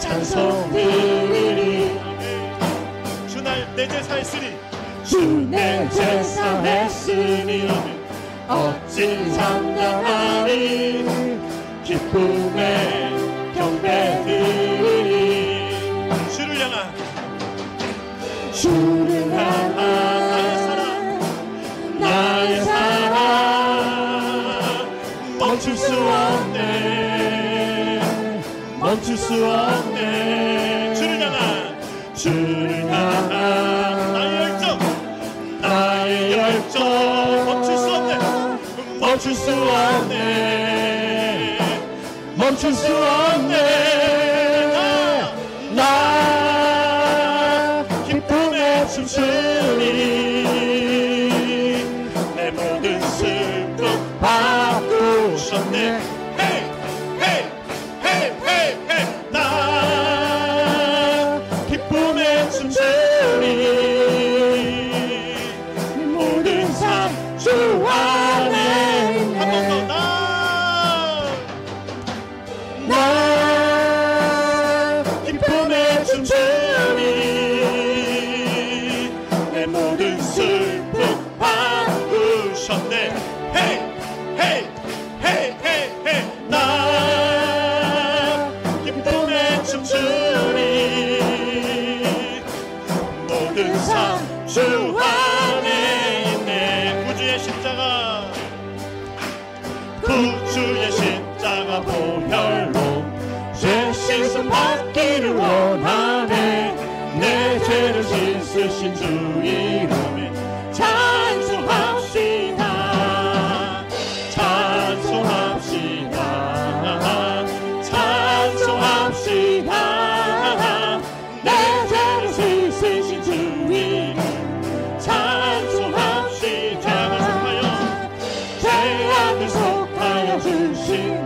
찬송 드리리. 주 내 제사 했으니 주 내 제사 했으니 어찌 참담하리. 기쁨의 경배 드리리. 주를 향한 나의 사랑 멈출 수 없네. 멈출 수 없네. 주를 향한 나의 열정 멈출 수 없네. 멈출 수 없네. 멈출 수 없네. 나 기쁨에 춤추리. 내 모든 슬픔 바꾸셨네. 헤이 헤이 헤이 헤이 헤이. 나 기쁨에 춤추리. 내 모든 삶 주 안에 있네. 한 번 더. 나 기쁨에 춤추리. 내 모든 슬픔 바꾸셨네. 헤이 헤이 헤이 헤이 헤이. 나 기쁨에 춤추리. 모든 삶 주 안에 있네. 구주의 십자가 보혈로 죄 씻음 받기를 원하네. 내 죄를 씻으신 주 이름에 찬송합시다. 찬송합시다. 찬송합시다. 내 죄를 씻으신 주 이름 찬송합시다. 죄악을 속하여 주신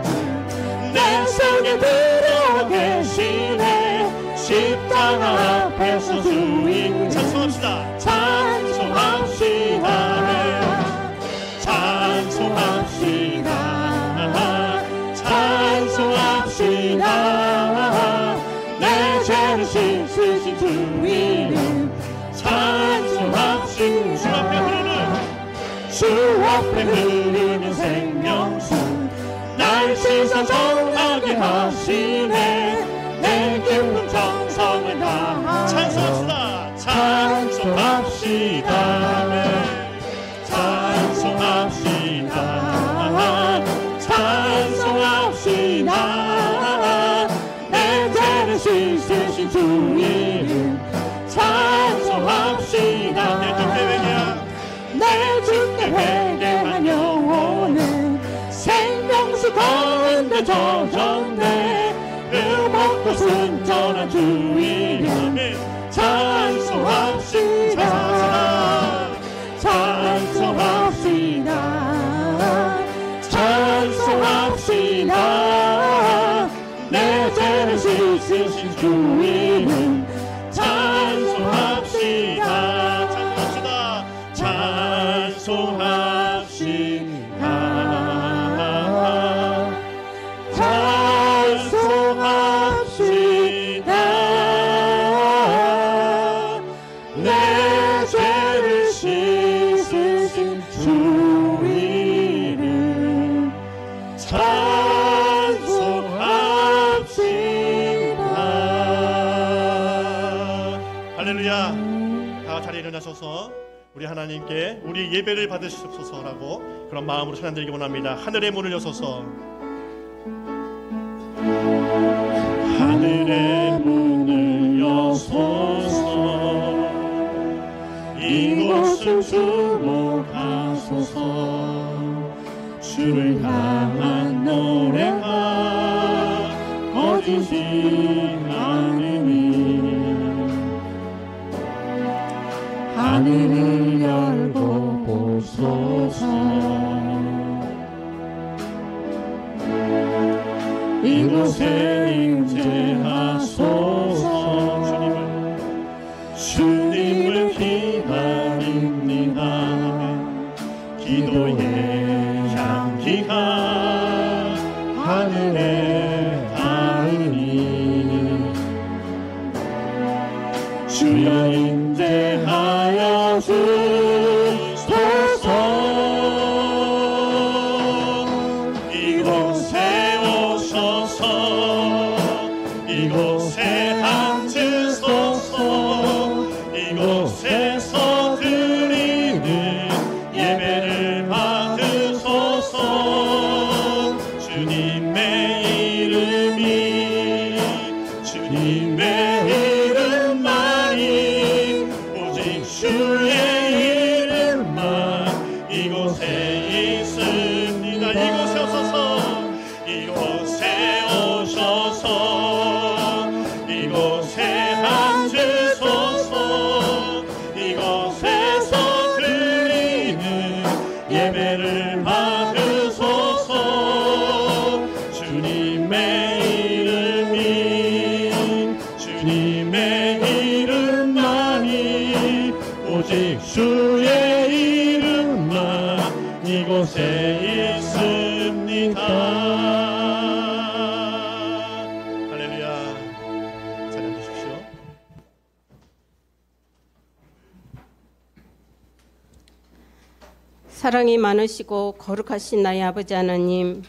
내 속에 들어와 계시네. 십자가 앞에서 주인 찬송합시다. 찬송합시다. 찬송합시다. 찬송합시다. 내 죄를 씻으신 주 이름 찬송합시다. 주 앞에 흐르는 생명수 날 씻어 정하게 하시네. 내 기쁨 정성을 다하여 찬송합시다. 찬송합시다. 찬송합시다. 찬송합시다. 내 죄를 씻으신 주 이름 찬송합시다. 내 주께 회개한 영혼은 생명수 가운데 젖었네. 음없고 순전한 주 이름 찬송합시다. 찬송합시다. 찬송합시다. 내 죄를 씻으신 주 이름 찬송합시다. 찬송합시다. 찬송합시다. 내 죄를 씻으신 주 이름 찬송합시다. 할렐루야. 다 자리에 일어나셔서 우리 하나님께 우리 예배를 받으시옵소서라고 그런 마음으로 찬양드리기 원합니다. 하늘의 문을 여소서. 하늘의 문을 여소서. 이곳을 주목하소서. 주를 향한 노래가 꺼지지 않으니 하늘을 열고 보소서. 이곳에 임재하소서. 주님을 기다립니다. 기도의 향기가 하늘에 닿으니 주여 임재하여 주소서. 이곳에 오셔서 이곳에 앉으소서. 이곳에서 드리는 예배를 받으소서. 주님의 이름이 주님의 이름만이 오직 주의 이름만 이곳에 있습니다. 이곳에 오셔서 이곳에 오셔서 이곳에 앉으소서. 이곳에서 드리는 예배를 받으소서. 주님의 이름이 주님의 이름만이 오직 주의 이름만 이곳에 있습니다. 할렐루야. 자리 앉으십시오. 사랑이 많으시고 거룩하신 나의 아버지 하나님,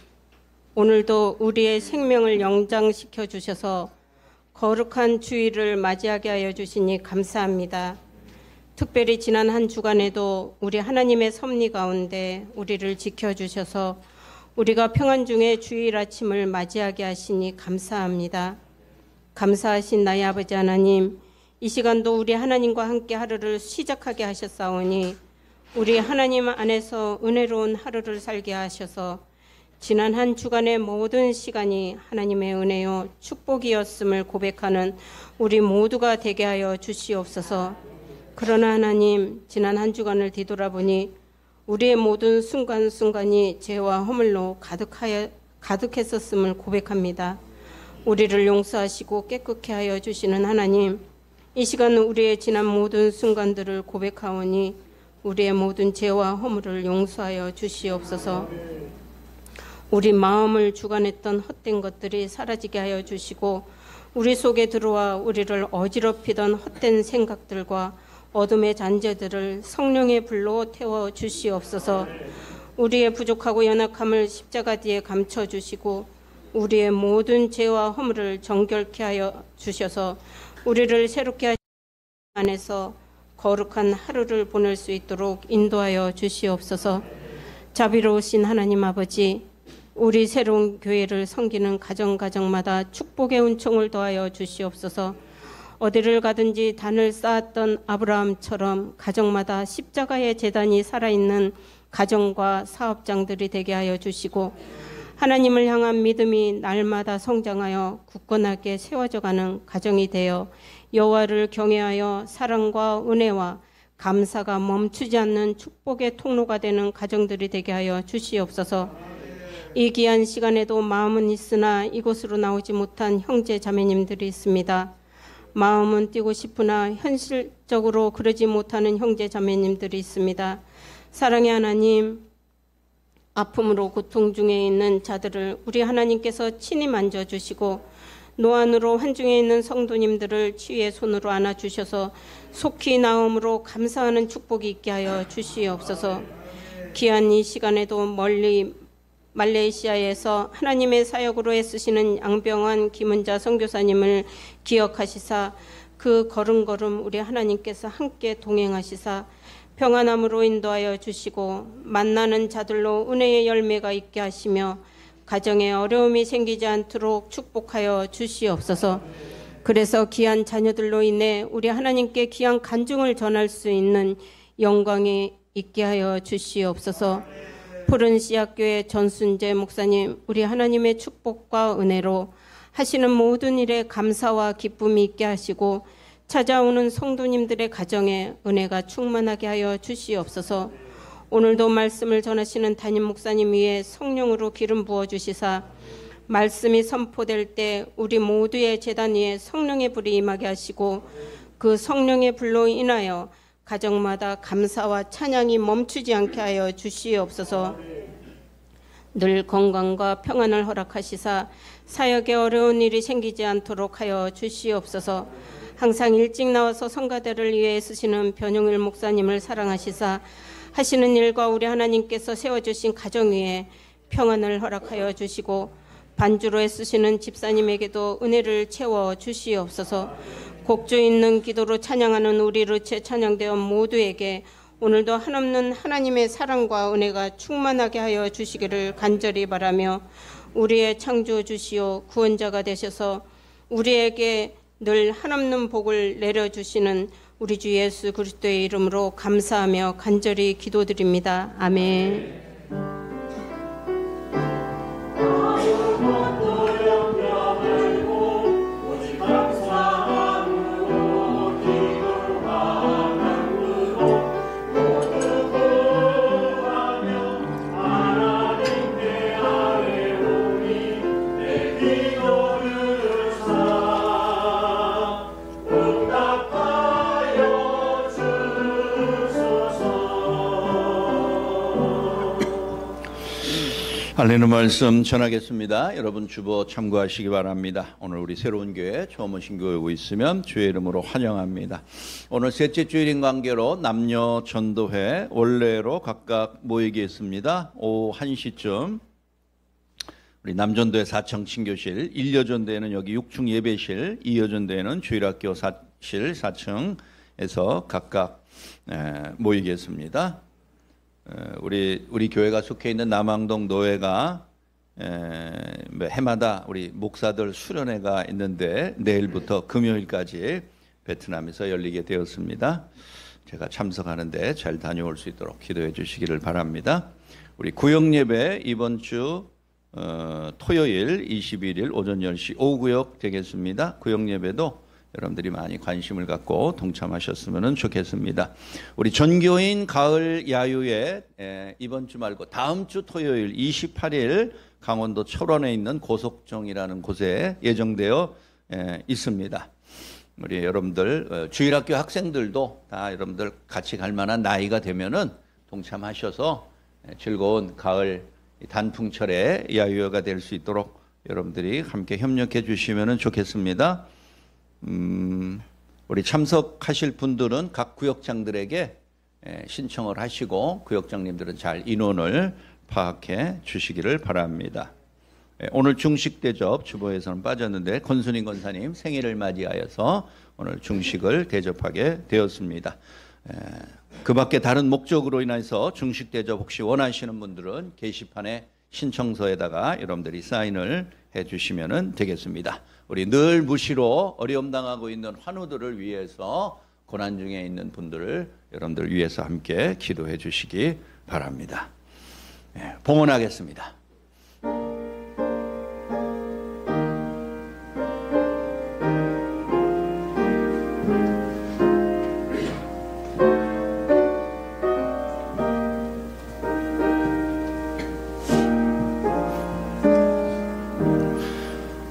오늘도 우리의 생명을 영장시켜 주셔서 거룩한 주일을 맞이하게 하여 주시니 감사합니다. 특별히 지난 한 주간에도 우리 하나님의 섭리 가운데 우리를 지켜주셔서 우리가 평안 중에 주일 아침을 맞이하게 하시니 감사합니다. 감사하신 나의 아버지 하나님, 이 시간도 우리 하나님과 함께 하루를 시작하게 하셨사오니 우리 하나님 안에서 은혜로운 하루를 살게 하셔서 지난 한 주간의 모든 시간이 하나님의 은혜요 축복이었음을 고백하는 우리 모두가 되게 하여 주시옵소서. 그러나 하나님, 지난 한 주간을 뒤돌아보니 우리의 모든 순간순간이 죄와 허물로 가득했었음을 고백합니다. 우리를 용서하시고 깨끗게 하여 주시는 하나님, 이 시간 우리의 지난 모든 순간들을 고백하오니 우리의 모든 죄와 허물을 용서하여 주시옵소서. 우리 마음을 주관했던 헛된 것들이 사라지게 하여 주시고 우리 속에 들어와 우리를 어지럽히던 헛된 생각들과 어둠의 잔재들을 성령의 불로 태워 주시옵소서. 우리의 부족하고 연약함을 십자가 뒤에 감춰 주시고 우리의 모든 죄와 허물을 정결케 하여 주셔서 우리를 새롭게 하시는 안에서 거룩한 하루를 보낼 수 있도록 인도하여 주시옵소서. 자비로우신 하나님 아버지, 우리 새로운 교회를 섬기는 가정마다 축복의 은총을 더하여 주시옵소서. 어디를 가든지 단을 쌓았던 아브라함처럼 가정마다 십자가의 제단이 살아있는 가정과 사업장들이 되게 하여 주시고 하나님을 향한 믿음이 날마다 성장하여 굳건하게 세워져가는 가정이 되어 여호와를 경외하여 사랑과 은혜와 감사가 멈추지 않는 축복의 통로가 되는 가정들이 되게 하여 주시옵소서. 이 귀한 시간에도 마음은 있으나 이곳으로 나오지 못한 형제 자매님들이 있습니다. 마음은 뛰고 싶으나 현실적으로 그러지 못하는 형제 자매님들이 있습니다. 사랑의 하나님, 아픔으로 고통 중에 있는 자들을 우리 하나님께서 친히 만져주시고 노안으로 환중에 있는 성도님들을 치유의 손으로 안아주셔서 속히 나음으로 감사하는 축복이 있게 하여 주시옵소서. 귀한 이 시간에도 멀리 말레이시아에서 하나님의 사역으로 애쓰시는 양병환 김은자 선교사님을 기억하시사 그 걸음걸음 우리 하나님께서 함께 동행하시사 평안함으로 인도하여 주시고 만나는 자들로 은혜의 열매가 있게 하시며 가정에 어려움이 생기지 않도록 축복하여 주시옵소서. 그래서 귀한 자녀들로 인해 우리 하나님께 귀한 간증을 전할 수 있는 영광이 있게 하여 주시옵소서. 푸른 씨앗교회 전순재 목사님, 우리 하나님의 축복과 은혜로 하시는 모든 일에 감사와 기쁨이 있게 하시고 찾아오는 성도님들의 가정에 은혜가 충만하게 하여 주시옵소서. 오늘도 말씀을 전하시는 담임 목사님 위에 성령으로 기름 부어주시사 말씀이 선포될 때 우리 모두의 제단 위에 성령의 불이 임하게 하시고 그 성령의 불로 인하여 가정마다 감사와 찬양이 멈추지 않게 하여 주시옵소서. 늘 건강과 평안을 허락하시사 사역에 어려운 일이 생기지 않도록 하여 주시옵소서. 항상 일찍 나와서 성가대를 위해 쓰시는 변용일 목사님을 사랑하시사 하시는 일과 우리 하나님께서 세워주신 가정 위에 평안을 허락하여 주시고 반주로 애쓰시는 집사님에게도 은혜를 채워 주시옵소서. 곡조 있는 기도로 찬양하는 우리 루체 찬양대원 모두에게 오늘도 한없는 하나님의 사랑과 은혜가 충만하게 하여 주시기를 간절히 바라며 우리의 창조주시오 구원자가 되셔서 우리에게 늘 한없는 복을 내려주시는 우리 주 예수 그리스도의 이름으로 감사하며 간절히 기도드립니다. 아멘. 알리는 말씀 전하겠습니다. 여러분 주보 참고하시기 바랍니다. 오늘 우리 새로운 교회 처음 오신 교회 오고 있으면 주의 이름으로 환영합니다. 오늘 셋째 주일인 관계로 남녀 전도회 원래로 각각 모이겠습니다. 오후 1시쯤 우리 남전도회 4층 친교실, 1여전도회는 여기 6층 예배실, 2여전도회는 주일학교 사실 4층에서 각각 모이겠습니다. 우리 교회가 속해 있는 남항동 노회가 해마다 우리 목사들 수련회가 있는데 내일부터 금요일까지 베트남에서 열리게 되었습니다. 제가 참석하는데 잘 다녀올 수 있도록 기도해 주시기를 바랍니다. 우리 구역예배 이번 주 토요일 21일 오전 10시 오구역 되겠습니다. 구역예배도 여러분들이 많이 관심을 갖고 동참하셨으면 좋겠습니다. 우리 전교인 가을 야유회 이번 주 말고 다음 주 토요일 28일 강원도 철원에 있는 고속정이라는 곳에 예정되어 있습니다. 우리 여러분들 주일학교 학생들도 다 여러분들 같이 갈 만한 나이가 되면은 동참하셔서 즐거운 가을 단풍철에 야유회가 될 수 있도록 여러분들이 함께 협력해 주시면 좋겠습니다. 우리 참석하실 분들은 각 구역장들에게 신청을 하시고 구역장님들은 잘 인원을 파악해 주시기를 바랍니다. 오늘 중식 대접 주보에서는 빠졌는데 권순인 권사님 생일을 맞이하여서 오늘 중식을 대접하게 되었습니다. 그 밖에 다른 목적으로 인해서 중식 대접 혹시 원하시는 분들은 게시판에 신청서에다가 여러분들이 사인을 해 주시면 되겠습니다. 우리 늘 무시로 어려움 당하고 있는 환우들을 위해서 고난 중에 있는 분들을 여러분들 위해서 함께 기도해 주시기 바랍니다. 봉헌하겠습니다.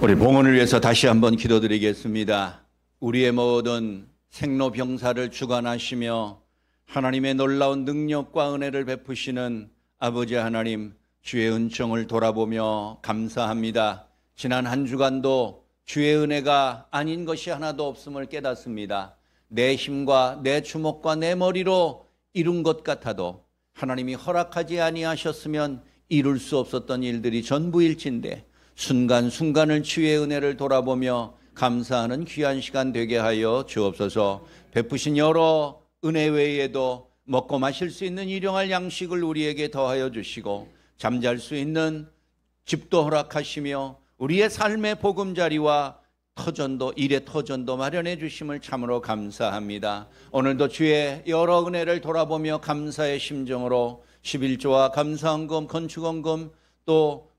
우리 봉헌을 위해서 다시 한번 기도드리겠습니다. 우리의 모든 생로병사를 주관하시며 하나님의 놀라운 능력과 은혜를 베푸시는 아버지 하나님, 주의 은총을 돌아보며 감사합니다. 지난 한 주간도 주의 은혜가 아닌 것이 하나도 없음을 깨닫습니다. 내 힘과 내 주먹과 내 머리로 이룬 것 같아도 하나님이 허락하지 아니하셨으면 이룰 수 없었던 일들이 전부일진데 순간순간을 주의 은혜를 돌아보며 감사하는 귀한 시간 되게 하여 주옵소서. 베푸신 여러 은혜 외에도 먹고 마실 수 있는 일용할 양식을 우리에게 더하여 주시고 잠잘 수 있는 집도 허락하시며 우리의 삶의 보금자리와 터전도 일의 터전도 마련해 주심을 참으로 감사합니다. 오늘도 주의 여러 은혜를 돌아보며 감사의 심정으로 11조와 감사헌금, 건축헌금 또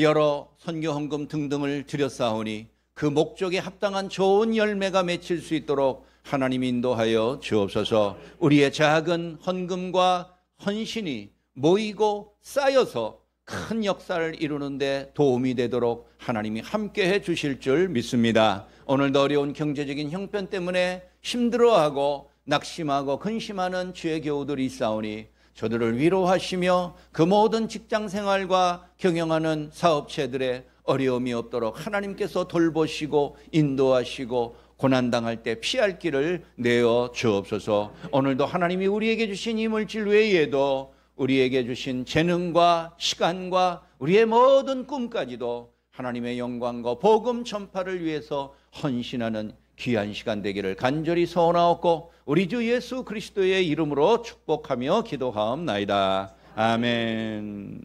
여러 선교헌금 등등을 드렸사오니 그 목적에 합당한 좋은 열매가 맺힐 수 있도록 하나님 인도하여 주옵소서. 우리의 작은 헌금과 헌신이 모이고 쌓여서 큰 역사를 이루는데 도움이 되도록 하나님이 함께해 주실 줄 믿습니다. 오늘도 어려운 경제적인 형편 때문에 힘들어하고 낙심하고 근심하는 주의 교우들이 있사오니 저들을 위로하시며 그 모든 직장 생활과 경영하는 사업체들의 어려움이 없도록 하나님께서 돌보시고 인도하시고 고난당할 때 피할 길을 내어 주옵소서. 오늘도 하나님이 우리에게 주신 이 물질 외에도 우리에게 주신 재능과 시간과 우리의 모든 꿈까지도 하나님의 영광과 복음 전파를 위해서 헌신하는 귀한 시간 되기를 간절히 소원하옵고 우리 주 예수 그리스도의 이름으로 축복하며 기도하옵나이다. 아멘.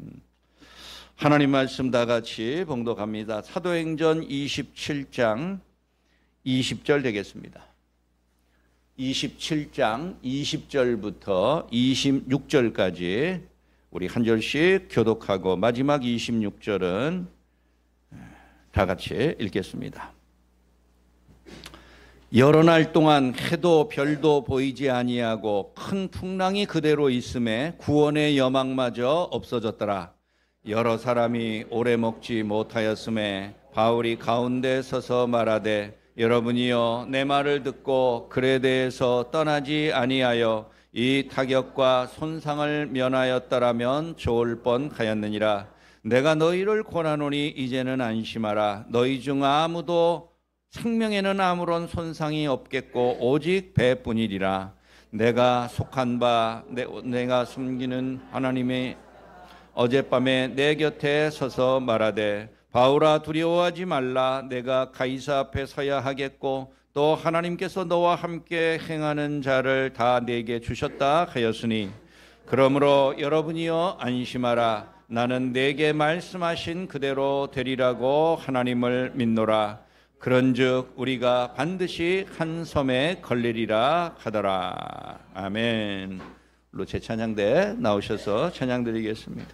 하나님 말씀 다 같이 봉독합니다. 사도행전 27장 20절 되겠습니다. 27장 20절부터 26절까지 우리 한 절씩 교독하고 마지막 26절은 다 같이 읽겠습니다. 여러 날 동안 해도 별도 보이지 아니하고 큰 풍랑이 그대로 있음에 구원의 여망마저 없어졌더라. 여러 사람이 오래 먹지 못하였음에 바울이 가운데 서서 말하되 여러분이여 내 말을 듣고 그레데에서 떠나지 아니하여 이 타격과 손상을 면하였더라면 좋을 뻔하였느니라. 내가 너희를 권하노니 이제는 안심하라. 너희 중 아무도 생명에는 아무런 손상이 없겠고 오직 배뿐이리라. 내가 속한 바 내가 숨기는 하나님의 어젯밤에 내 곁에 서서 말하되 바울아 두려워하지 말라. 내가 가이사 앞에 서야 하겠고 또 하나님께서 너와 함께 행하는 자를 다 내게 주셨다 하였으니 그러므로 여러분이여 안심하라. 나는 내게 말씀하신 그대로 되리라고 하나님을 믿노라. 그런즉 우리가 반드시 한 섬에 걸리리라 하더라. 아멘. 제 찬양대 나오셔서 찬양 드리겠습니다.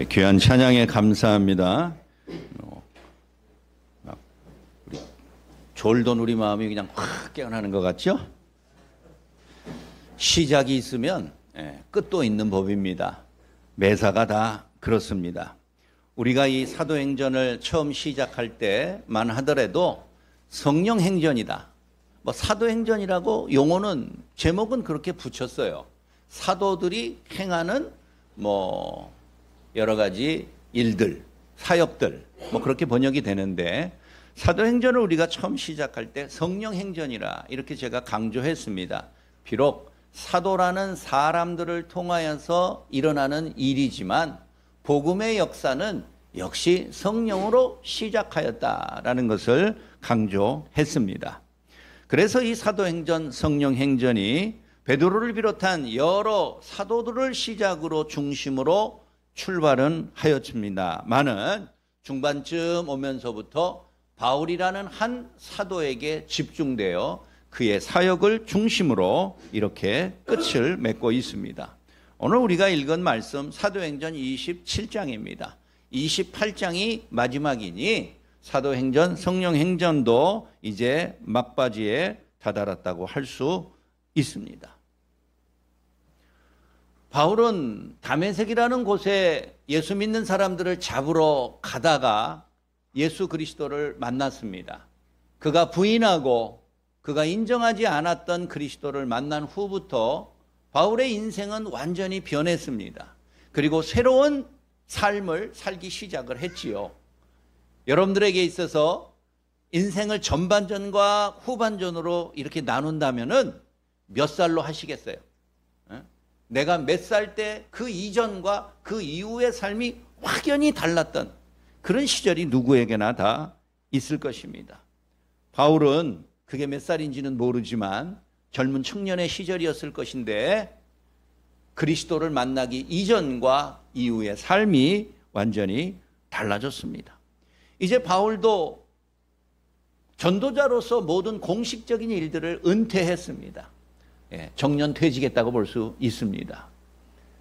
귀한 찬양에 감사합니다. 우리 졸던 우리 마음이 그냥 확 깨어나는 것 같죠? 시작이 있으면 끝도 있는 법입니다. 매사가 다 그렇습니다. 우리가 이 사도행전을 처음 시작할 때만 하더라도 성령행전이다. 사도행전이라고 용어는 제목은 그렇게 붙였어요. 사도들이 행하는 여러 가지 일들, 사역들 그렇게 번역이 되는데 사도행전을 우리가 처음 시작할 때 성령행전이라 이렇게 제가 강조했습니다. 비록 사도라는 사람들을 통하여서 일어나는 일이지만 복음의 역사는 역시 성령으로 시작하였다라는 것을 강조했습니다. 그래서 이 사도행전, 성령행전이 베드로를 비롯한 여러 사도들을 시작으로 중심으로 출발은 하였습니다만은 중반쯤 오면서부터 바울이라는 한 사도에게 집중되어 그의 사역을 중심으로 이렇게 끝을 맺고 있습니다. 오늘 우리가 읽은 말씀 사도행전 27장입니다. 28장이 마지막이니 사도행전, 성령행전도 이제 막바지에 다다랐다고 할 수 있습니다. 바울은 다메섹이라는 곳에 예수 믿는 사람들을 잡으러 가다가 예수 그리스도를 만났습니다. 그가 부인하고 그가 인정하지 않았던 그리스도를 만난 후부터 바울의 인생은 완전히 변했습니다. 그리고 새로운 삶을 살기 시작을 했지요. 여러분들에게 있어서 인생을 전반전과 후반전으로 이렇게 나눈다면은 몇 살로 하시겠어요? 내가 몇 살 때 그 이전과 그 이후의 삶이 확연히 달랐던 그런 시절이 누구에게나 다 있을 것입니다. 바울은 그게 몇 살인지는 모르지만 젊은 청년의 시절이었을 것인데 그리스도를 만나기 이전과 이후의 삶이 완전히 달라졌습니다. 이제 바울도 전도자로서 모든 공식적인 일들을 은퇴했습니다. 정년 퇴직했다고 볼 수 있습니다.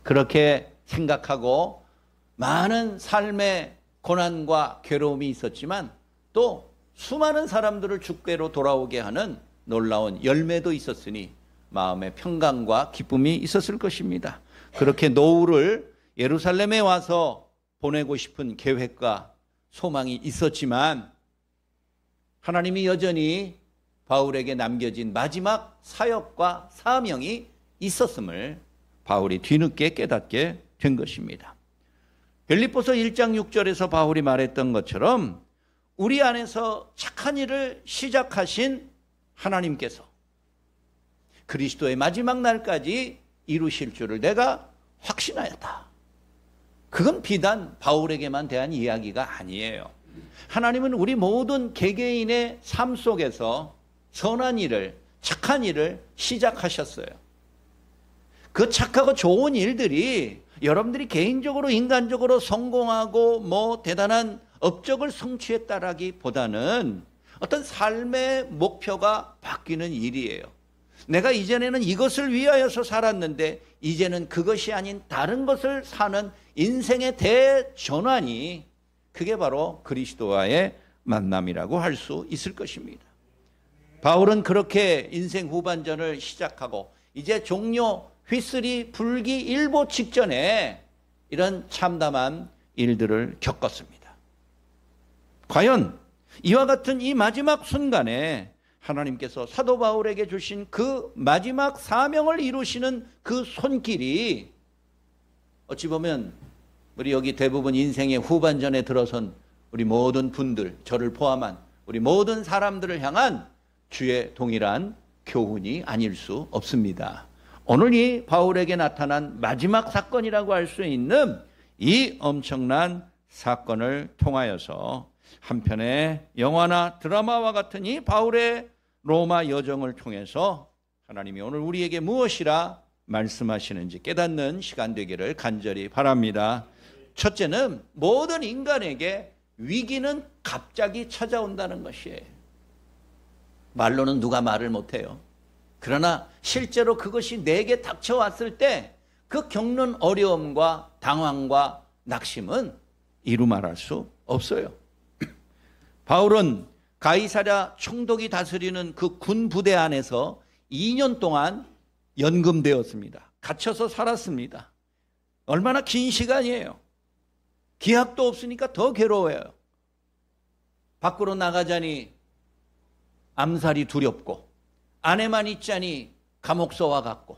그렇게 생각하고 많은 삶의 고난과 괴로움이 있었지만 또 수많은 사람들을 주께로 돌아오게 하는 놀라운 열매도 있었으니 마음의 평강과 기쁨이 있었을 것입니다. 그렇게 노후를 예루살렘에 와서 보내고 싶은 계획과 소망이 있었지만 하나님이 여전히 바울에게 남겨진 마지막 사역과 사명이 있었음을 바울이 뒤늦게 깨닫게 된 것입니다. 빌립보서 1장 6절에서 바울이 말했던 것처럼 우리 안에서 착한 일을 시작하신 하나님께서 그리스도의 마지막 날까지 이루실 줄을 내가 확신하였다. 그건 비단 바울에게만 대한 이야기가 아니에요. 하나님은 우리 모든 개개인의 삶 속에서 선한 일을, 착한 일을 시작하셨어요. 그 착하고 좋은 일들이 여러분들이 개인적으로 인간적으로 성공하고 대단한 업적을 성취했다라기보다는 어떤 삶의 목표가 바뀌는 일이에요. 내가 이전에는 이것을 위하여서 살았는데 이제는 그것이 아닌 다른 것을 사는 인생의 대전환이 그게 바로 그리스도와의 만남이라고 할 수 있을 것입니다. 바울은 그렇게 인생 후반전을 시작하고 이제 종료 휘슬이 불기 일보 직전에 이런 참담한 일들을 겪었습니다. 과연 이와 같은 이 마지막 순간에 하나님께서 사도 바울에게 주신 그 마지막 사명을 이루시는 그 손길이 어찌 보면 우리 여기 대부분 인생의 후반전에 들어선 우리 모든 분들, 저를 포함한 우리 모든 사람들을 향한 주의 동일한 교훈이 아닐 수 없습니다. 오늘 이 바울에게 나타난 마지막 사건이라고 할 수 있는 이 엄청난 사건을 통하여서 한편의 영화나 드라마와 같은 이 바울의 로마 여정을 통해서 하나님이 오늘 우리에게 무엇이라 말씀하시는지 깨닫는 시간 되기를 간절히 바랍니다. 첫째는 모든 인간에게 위기는 갑자기 찾아온다는 것이에요. 말로는 누가 말을 못해요. 그러나 실제로 그것이 내게 닥쳐왔을 때 그 겪는 어려움과 당황과 낙심은 이루 말할 수 없어요. 바울은 가이사랴 총독이 다스리는 그 군 부대 안에서 2년 동안 연금되었습니다. 갇혀서 살았습니다. 얼마나 긴 시간이에요. 기약도 없으니까 더 괴로워요. 밖으로 나가자니 암살이 두렵고, 안에만 있자니 감옥서와 같고,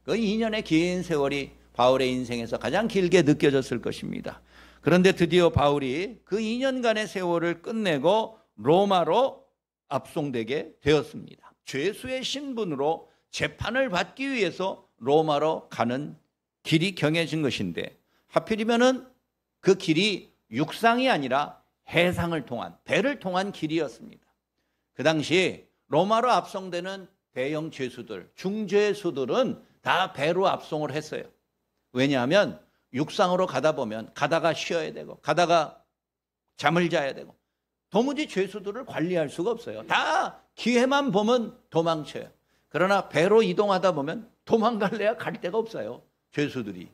그 2년의 긴 세월이 바울의 인생에서 가장 길게 느껴졌을 것입니다. 그런데 드디어 바울이 그 2년간의 세월을 끝내고 로마로 압송되게 되었습니다. 죄수의 신분으로 재판을 받기 위해서 로마로 가는 길이 경해진 것인데, 하필이면은 그 길이 육상이 아니라 해상을 통한, 배를 통한 길이었습니다. 그 당시 로마로 압송되는 대형 죄수들, 중죄수들은 다 배로 압송을 했어요. 왜냐하면 육상으로 가다 보면 가다가 쉬어야 되고, 가다가 잠을 자야 되고, 도무지 죄수들을 관리할 수가 없어요. 다 기회만 보면 도망쳐요. 그러나 배로 이동하다 보면 도망갈래야 갈 데가 없어요, 죄수들이.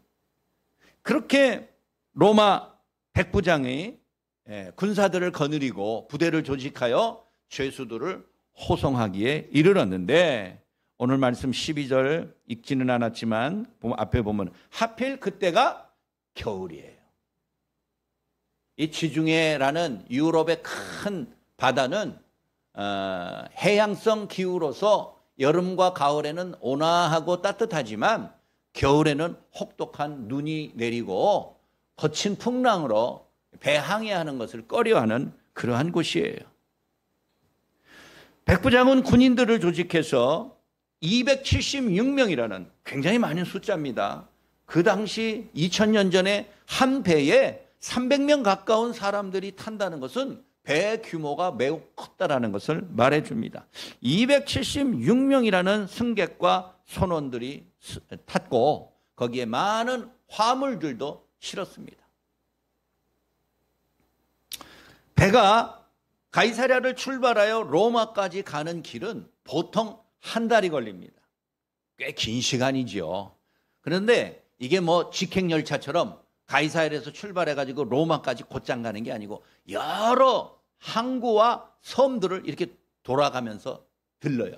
그렇게 로마 백부장이 군사들을 거느리고 부대를 조직하여 죄수들을 호송하기에 이르렀는데, 오늘 말씀 12절 읽지는 않았지만 앞에 보면 하필 그때가 겨울이에요. 이 지중해라는 유럽의 큰 바다는 해양성 기후로서 여름과 가을에는 온화하고 따뜻하지만 겨울에는 혹독한 눈이 내리고 거친 풍랑으로 배 항해하는 것을 꺼려하는 그러한 곳이에요. 백부장은 군인들을 조직해서 276명이라는 굉장히 많은 숫자입니다. 그 당시 2000년 전에 한 배에 300명 가까운 사람들이 탄다는 것은 배 규모가 매우 컸다라는 것을 말해줍니다. 276명이라는 승객과 선원들이 탔고, 거기에 많은 화물들도 실었습니다. 배가 가이사랴를 출발하여 로마까지 가는 길은 보통 한 달이 걸립니다. 꽤 긴 시간이지요. 그런데 이게 뭐 직행열차처럼 가이사랴에서 출발해가지고 로마까지 곧장 가는 게 아니고 여러 항구와 섬들을 이렇게 돌아가면서 들러요.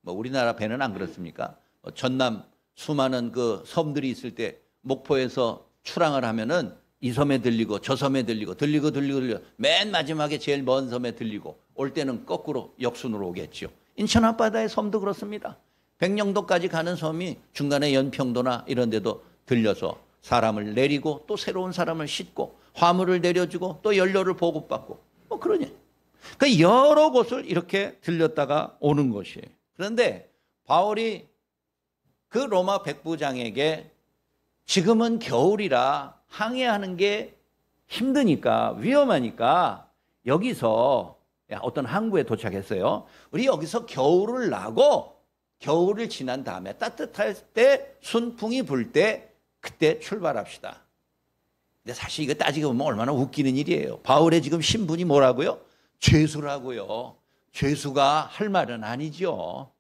뭐 우리나라 배는 안 그렇습니까? 전남 수많은 그 섬들이 있을 때 목포에서 출항을 하면은 이 섬에 들리고 저 섬에 들리고 맨 마지막에 제일 먼 섬에 들리고, 올 때는 거꾸로 역순으로 오겠죠. 인천 앞바다의 섬도 그렇습니다. 백령도까지 가는 섬이 중간에 연평도나 이런 데도 들려서 사람을 내리고 또 새로운 사람을 싣고 화물을 내려주고 또 연료를 보급받고 뭐 그러니 그 여러 곳을 이렇게 들렸다가 오는 것이에요. 그런데 바울이 그 로마 백부장에게 지금은 겨울이라 항해하는 게 힘드니까, 위험하니까 여기서 어떤 항구에 도착했어요. 우리 여기서 겨울을 나고 겨울을 지난 다음에 따뜻할 때, 순풍이 불 때 그때 출발합시다. 근데 사실 이거 따지고 보면 얼마나 웃기는 일이에요. 바울의 지금 신분이 뭐라고요? 죄수라고요. 죄수가 할 말은 아니죠.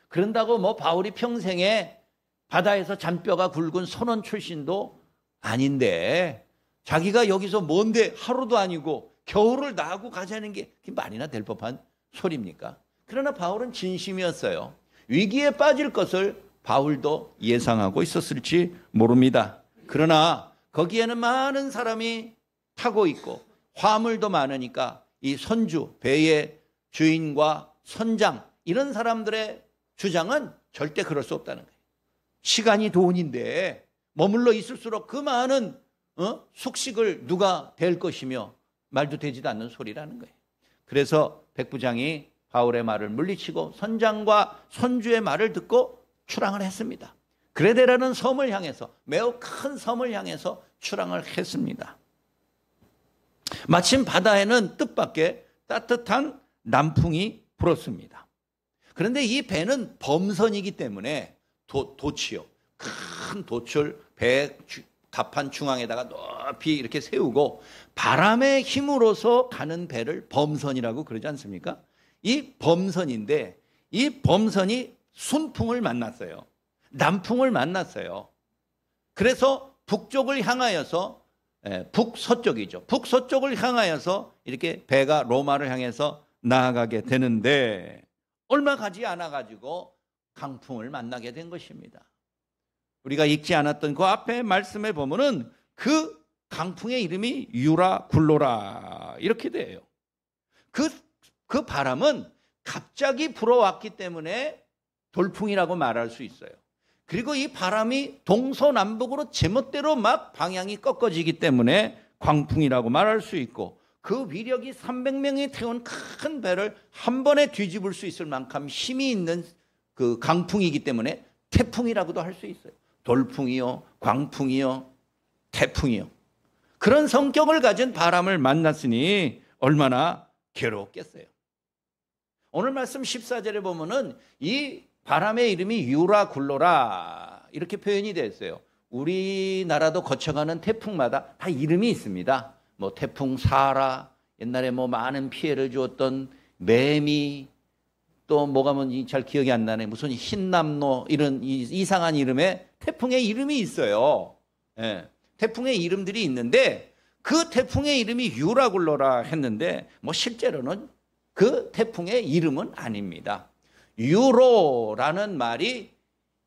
그런다고 뭐 바울이 평생에 바다에서 잔뼈가 굵은 선원 출신도 아닌데 자기가 여기서 뭔데 하루도 아니고 겨울을 나고 가자는 게 말이나 될 법한 소리입니까? 그러나 바울은 진심이었어요. 위기에 빠질 것을 바울도 예상하고 있었을지 모릅니다. 그러나 거기에는 많은 사람이 타고 있고 화물도 많으니까 이 선주, 배의 주인과 선장, 이런 사람들의 주장은 절대 그럴 수 없다는 거예요. 시간이 돈인데 머물러 있을수록 그 많은 숙식을 누가 댈 것이며 말도 되지도 않는 소리라는 거예요. 그래서 백부장이 바울의 말을 물리치고 선장과 선주의 말을 듣고 출항을 했습니다. 그레데라는 섬을 향해서, 매우 큰 섬을 향해서 출항을 했습니다. 마침 바다에는 뜻밖의 따뜻한 남풍이 불었습니다. 그런데 이 배는 범선이기 때문에 도치요, 큰 돛을 배 갑판 중앙에다가 높이 이렇게 세우고 바람의 힘으로서 가는 배를 범선이라고 그러지 않습니까? 이 범선인데 이 범선이 순풍을 만났어요. 남풍을 만났어요. 그래서 북쪽을 향하여서, 북서쪽이죠. 북서쪽을 향하여서 이렇게 배가 로마를 향해서 나아가게 되는데 얼마 가지 않아 가지고 강풍을 만나게 된 것입니다. 우리가 읽지 않았던 그 앞에 말씀에 보면은 그 강풍의 이름이 유라굴로라 이렇게 돼요. 그 바람은 갑자기 불어왔기 때문에 돌풍이라고 말할 수 있어요. 그리고 이 바람이 동서남북으로 제멋대로 막 방향이 꺾어지기 때문에 광풍이라고 말할 수 있고, 그 위력이 300명이 태운 큰 배를 한 번에 뒤집을 수 있을 만큼 힘이 있는 그 강풍이기 때문에 태풍이라고도 할 수 있어요. 돌풍이요, 광풍이요, 태풍이요. 그런 성격을 가진 바람을 만났으니 얼마나 괴로웠겠어요. 오늘 말씀 14절에 보면은 이 바람의 이름이 유라굴로라 이렇게 표현이 되어 있어요. 우리나라도 거쳐가는 태풍마다 다 이름이 있습니다. 뭐 태풍 사라, 옛날에 뭐 많은 피해를 주었던 매미, 또 뭐가 뭔지 잘 기억이 안 나네. 무슨 흰남노, 이런 이상한 이름의 태풍의 이름이 있어요. 예, 태풍의 이름들이 있는데 그 태풍의 이름이 유라굴로라 했는데 뭐 실제로는 그 태풍의 이름은 아닙니다. 유로라는 말이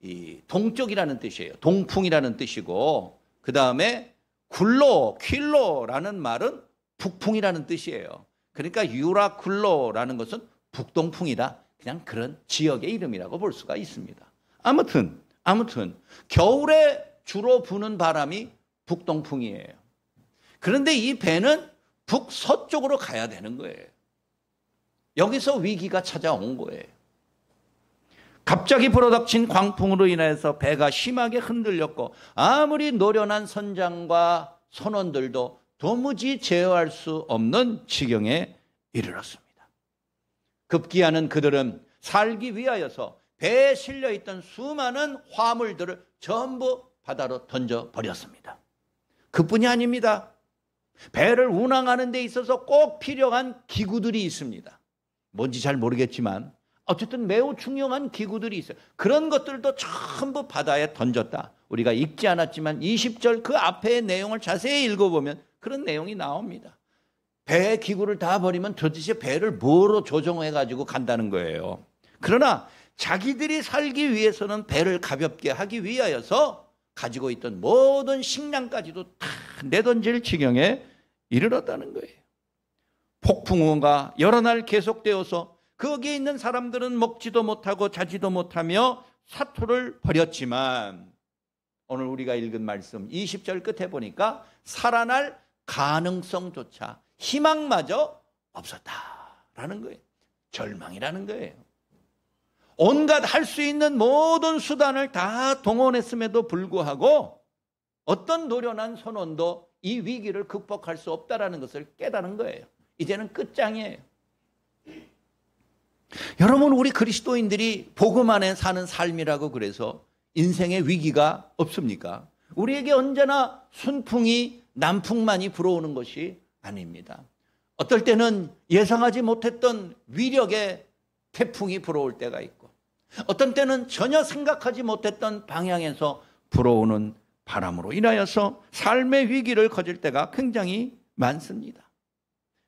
이 동쪽이라는 뜻이에요. 동풍이라는 뜻이고, 그 다음에 퀼로라는 말은 북풍이라는 뜻이에요. 그러니까 유라굴로라는 것은 북동풍이다. 그냥 그런 지역의 이름이라고 볼 수가 있습니다. 아무튼 겨울에 주로 부는 바람이 북동풍이에요. 그런데 이 배는 북서쪽으로 가야 되는 거예요. 여기서 위기가 찾아온 거예요. 갑자기 불어닥친 광풍으로 인해서 배가 심하게 흔들렸고, 아무리 노련한 선장과 선원들도 도무지 제어할 수 없는 지경에 이르렀습니다. 급기야는 그들은 살기 위하여서 배에 실려있던 수많은 화물들을 전부 바다로 던져버렸습니다. 그뿐이 아닙니다. 배를 운항하는 데 있어서 꼭 필요한 기구들이 있습니다. 뭔지 잘 모르겠지만 어쨌든 매우 중요한 기구들이 있어요. 그런 것들도 전부 바다에 던졌다. 우리가 읽지 않았지만 20절 그 앞의 내용을 자세히 읽어보면 그런 내용이 나옵니다. 배 기구를 다 버리면 도대체 배를 뭐로 조종해가지고 간다는 거예요. 그러나 자기들이 살기 위해서는 배를 가볍게 하기 위하여서 가지고 있던 모든 식량까지도 다 내던질 지경에 이르렀다는 거예요. 폭풍우가 여러 날 계속되어서 거기에 있는 사람들은 먹지도 못하고 자지도 못하며 사토를 벌였지만, 오늘 우리가 읽은 말씀 20절 끝에 보니까 살아날 가능성조차 희망마저 없었다라는 거예요. 절망이라는 거예요. 온갖 할 수 있는 모든 수단을 다 동원했음에도 불구하고 어떤 노련한 선원도 이 위기를 극복할 수 없다라는 것을 깨달은 거예요. 이제는 끝장이에요. 여러분, 우리 그리스도인들이 복음 안에 사는 삶이라고 그래서 인생의 위기가 없습니까? 우리에게 언제나 순풍이 남풍만이 불어오는 것이 아닙니다. 어떨 때는 예상하지 못했던 위력의 태풍이 불어올 때가 있고, 어떤 때는 전혀 생각하지 못했던 방향에서 불어오는 바람으로 인하여서 삶의 위기를 거질 때가 굉장히 많습니다.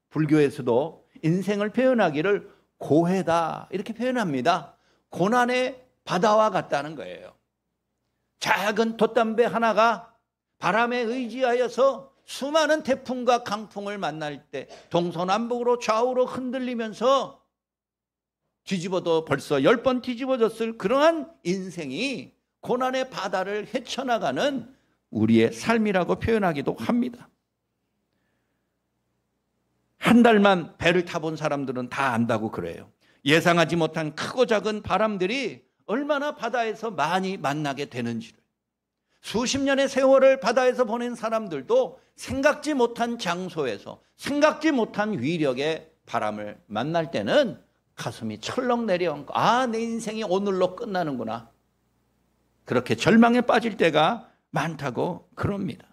불교에서도 인생을 표현하기를 고해다 이렇게 표현합니다. 고난의 바다와 같다는 거예요. 작은 돛담배 하나가 바람에 의지하여서 수많은 태풍과 강풍을 만날 때 동서남북으로 좌우로 흔들리면서 뒤집어도 벌써 10번 뒤집어졌을 그러한 인생이 고난의 바다를 헤쳐나가는 우리의 삶이라고 표현하기도 합니다. 한 달만 배를 타본 사람들은 다 안다고 그래요. 예상하지 못한 크고 작은 바람들이 얼마나 바다에서 많이 만나게 되는지를, 수십 년의 세월을 바다에서 보낸 사람들도 생각지 못한 장소에서 생각지 못한 위력의 바람을 만날 때는 가슴이 철렁 내려앉고, 아, 내 인생이 오늘로 끝나는구나, 그렇게 절망에 빠질 때가 많다고 그럽니다.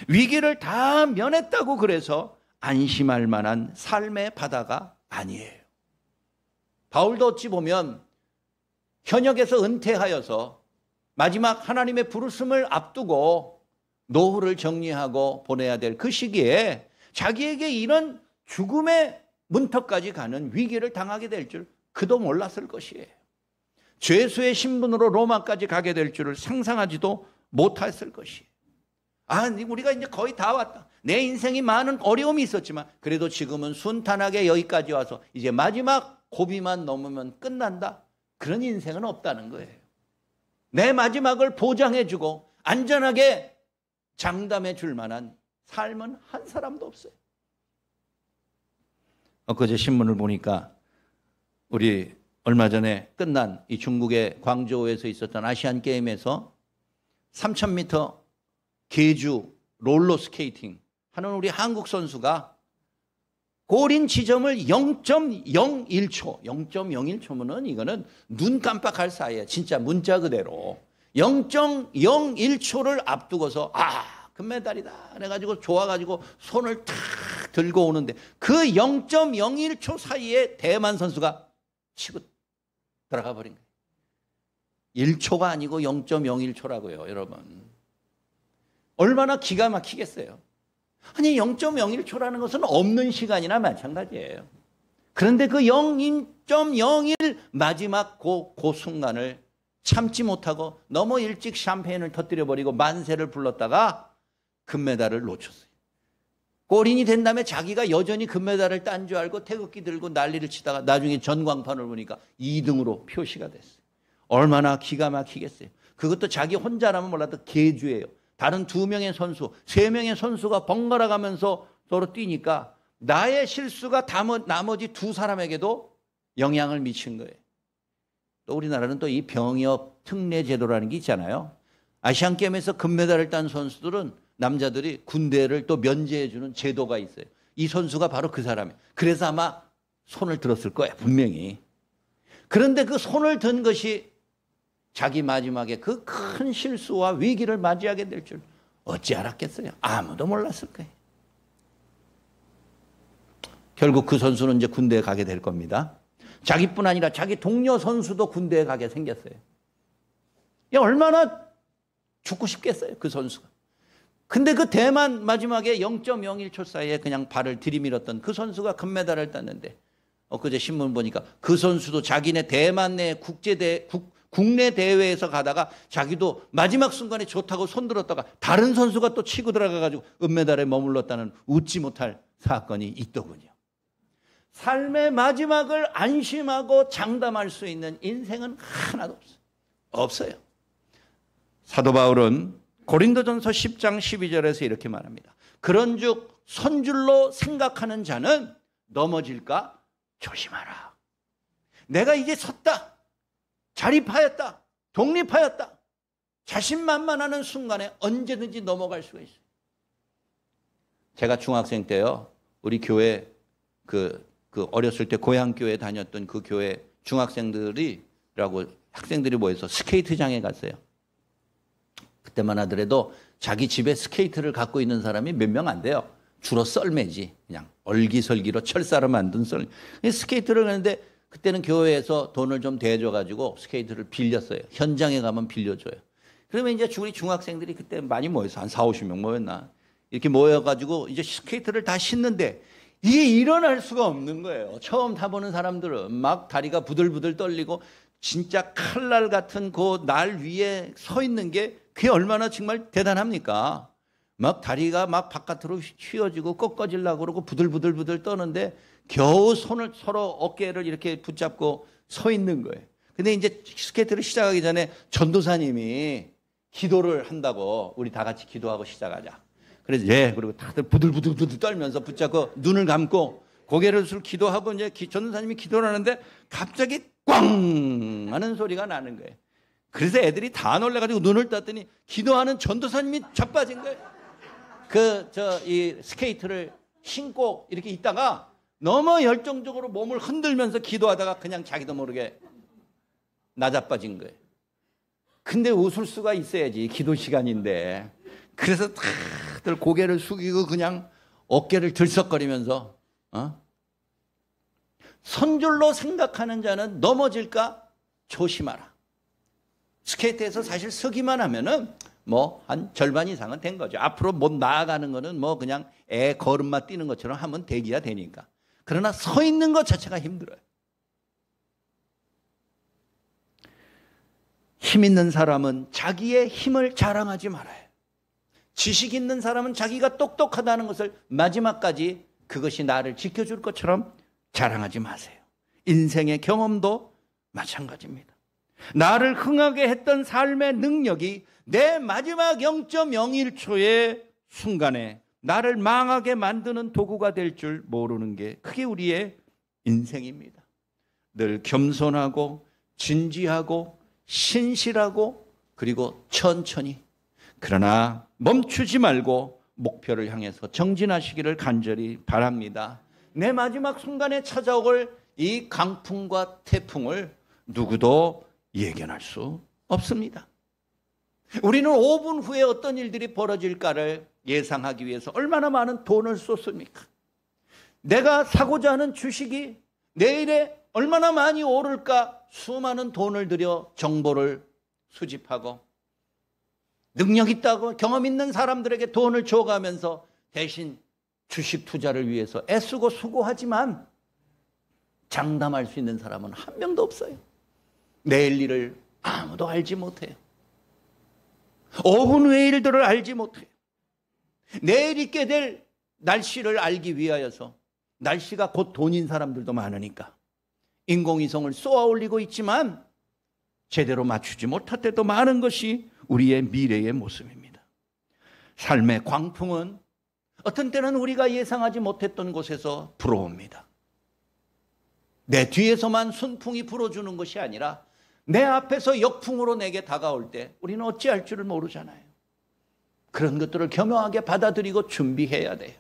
위기를 다 면했다고 그래서 안심할 만한 삶의 바다가 아니에요. 바울도 어찌 보면 현역에서 은퇴하여서 마지막 하나님의 부르심을 앞두고 노후를 정리하고 보내야 될 그 시기에 자기에게 이런 죽음의 문턱까지 가는 위기를 당하게 될 줄 그도 몰랐을 것이에요. 죄수의 신분으로 로마까지 가게 될 줄을 상상하지도 못했을 것이에요. 아, 우리가 이제 거의 다 왔다. 내 인생이 많은 어려움이 있었지만 그래도 지금은 순탄하게 여기까지 와서 이제 마지막 고비만 넘으면 끝난다. 그런 인생은 없다는 거예요. 내 마지막을 보장해주고 안전하게 장담해 줄 만한 삶은 한 사람도 없어요. 엊그제 신문을 보니까 우리 얼마 전에 끝난 이 중국의 광저우에서 있었던 아시안 게임에서 3000m 계주 롤러 스케이팅 하는 우리 한국 선수가 골인 지점을 0.01초, 0.01초면은 이거는 눈 깜빡할 사이에 진짜 문자 그대로 0.01초를 앞두고서 금메달이다 그래가지고 좋아가지고 손을 탁 들고 오는데 그 0.01초 사이에 대만 선수가 치고 들어가 버린 거예요. 1초가 아니고 0.01초라고요, 여러분. 얼마나 기가 막히겠어요. 아니 0.01초라는 것은 없는 시간이나 마찬가지예요. 그런데 그 0.01 마지막 그 순간을 참지 못하고 너무 일찍 샴페인을 터뜨려 버리고 만세를 불렀다가 금메달을 놓쳤어요. 골인이 된 다음에 자기가 여전히 금메달을 딴 줄 알고 태극기 들고 난리를 치다가 나중에 전광판을 보니까 2등으로 표시가 됐어요. 얼마나 기가 막히겠어요. 그것도 자기 혼자라면 몰라도 계주예요. 다른 2명의 선수, 3명의 선수가 번갈아 가면서 서로 뛰니까 나의 실수가 나머지 2사람에게도 영향을 미친 거예요. 또 우리나라는 또 이 병역 특례 제도라는 게 있잖아요. 아시안게임에서 금메달을 딴 선수들은 남자들이 군대를 또 면제해 주는 제도가 있어요. 이 선수가 바로 그 사람이에요. 그래서 아마 손을 들었을 거예요, 분명히. 그런데 그 손을 든 것이 자기 마지막에 그 큰 실수와 위기를 맞이하게 될 줄 어찌 알았겠어요? 아무도 몰랐을 거예요. 결국 그 선수는 이제 군대에 가게 될 겁니다. 자기뿐 아니라 자기 동료 선수도 군대에 가게 생겼어요. 얼마나 죽고 싶겠어요, 그 선수가. 근데 그 대만 마지막에 0.01초 사이에 그냥 발을 들이밀었던 그 선수가 금메달을 땄는데 엊그제 신문 보니까 그 선수도 자기네 대만 내 국내 대회에서 가다가 자기도 마지막 순간에 좋다고 손들었다가 다른 선수가 또 치고 들어가가지고 은메달에 머물렀다는 웃지 못할 사건이 있더군요. 삶의 마지막을 안심하고 장담할 수 있는 인생은 하나도 없어요. 사도 바울은 고린도전서 10장 12절에서 이렇게 말합니다. 그런즉 선줄로 생각하는 자는 넘어질까 조심하라. 내가 이제 섰다. 자립하였다. 독립하였다. 자신만만하는 순간에 언제든지 넘어갈 수가 있어요. 제가 중학생 때요. 우리 교회 그 어렸을 때 고향교회 다녔던 그 교회 중학생들이라고 학생들이 모여서 스케이트장에 갔어요. 그때만 하더라도 자기 집에 스케이트를 갖고 있는 사람이 몇 명 안 돼요. 주로 썰매지. 그냥 얼기설기로 철사로 만든 썰매. 스케이트를 하는데 그때는 교회에서 돈을 좀 대줘가지고 스케이트를 빌렸어요. 현장에 가면 빌려줘요. 그러면 이제 우리 중학생들이 그때 많이 모여서 한 4, 50명 모였나. 이렇게 모여가지고 이제 스케이트를 다 신는데 이게 일어날 수가 없는 거예요. 처음 타보는 사람들은 막 다리가 부들부들 떨리고 진짜 칼날 같은 그 날 위에 서 있는 게 그게 얼마나 정말 대단합니까? 막 다리가 막 바깥으로 휘어지고 꺾어지려고 그러고 부들부들 떠는데 겨우 손을 서로 어깨를 이렇게 붙잡고 서 있는 거예요. 근데 이제 스케이트를 시작하기 전에 전도사님이 기도를 한다고 우리 다 같이 기도하고 시작하자. 그래서 그리고 다들 부들부들 떨면서 붙잡고 눈을 감고 고개를 숙 기도하고 이제 전도사님이 기도를 하는데 갑자기 꽝 하는 소리가 나는 거예요. 그래서 애들이 다 놀래가지고 눈을 떴더니 기도하는 전도사님이 자빠진 거예요. 이 스케이트를 신고 이렇게 있다가 너무 열정적으로 몸을 흔들면서 기도하다가 그냥 자기도 모르게 나자빠진 거예요. 근데 웃을 수가 있어야지, 기도 시간인데. 그래서 다들 고개를 숙이고 그냥 어깨를 들썩거리면서 선줄로 생각하는 자는 넘어질까 조심하라. 스케이트에서 사실 서기만 하면은 뭐 한 절반 이상은 된 거죠. 앞으로 못 나아가는 거는 뭐 그냥 애 걸음마 뛰는 것처럼 하면 되기야 되니까. 그러나 서 있는 것 자체가 힘들어요. 힘 있는 사람은 자기의 힘을 자랑하지 말아요. 지식 있는 사람은 자기가 똑똑하다는 것을 마지막까지 그것이 나를 지켜줄 것처럼 자랑하지 마세요. 인생의 경험도 마찬가지입니다. 나를 흥하게 했던 삶의 능력이 내 마지막 0.01초의 순간에 나를 망하게 만드는 도구가 될 줄 모르는 게 그게 우리의 인생입니다. 늘 겸손하고 진지하고 신실하고 그리고 천천히, 그러나 멈추지 말고 목표를 향해서 정진하시기를 간절히 바랍니다. 내 마지막 순간에 찾아올 이 강풍과 태풍을 누구도 예견할 수 없습니다. 우리는 5분 후에 어떤 일들이 벌어질까를 예상하기 위해서 얼마나 많은 돈을 쏟습니까? 내가 사고자 하는 주식이 내일에 얼마나 많이 오를까 수많은 돈을 들여 정보를 수집하고 능력 있다고 경험 있는 사람들에게 돈을 줘가면서 대신 주식 투자를 위해서 애쓰고 수고하지만 장담할 수 있는 사람은 한 명도 없어요. 내일 일을 아무도 알지 못해요. 5분 후의 일들을 알지 못해요. 내일 있게 될 날씨를 알기 위하여서, 날씨가 곧 돈인 사람들도 많으니까 인공위성을 쏘아 올리고 있지만 제대로 맞추지 못할 때도 많은 것이 우리의 미래의 모습입니다. 삶의 광풍은 어떤 때는 우리가 예상하지 못했던 곳에서 불어옵니다. 내 뒤에서만 순풍이 불어주는 것이 아니라 내 앞에서 역풍으로 내게 다가올 때 우리는 어찌할 줄을 모르잖아요. 그런 것들을 겸허하게 받아들이고 준비해야 돼요.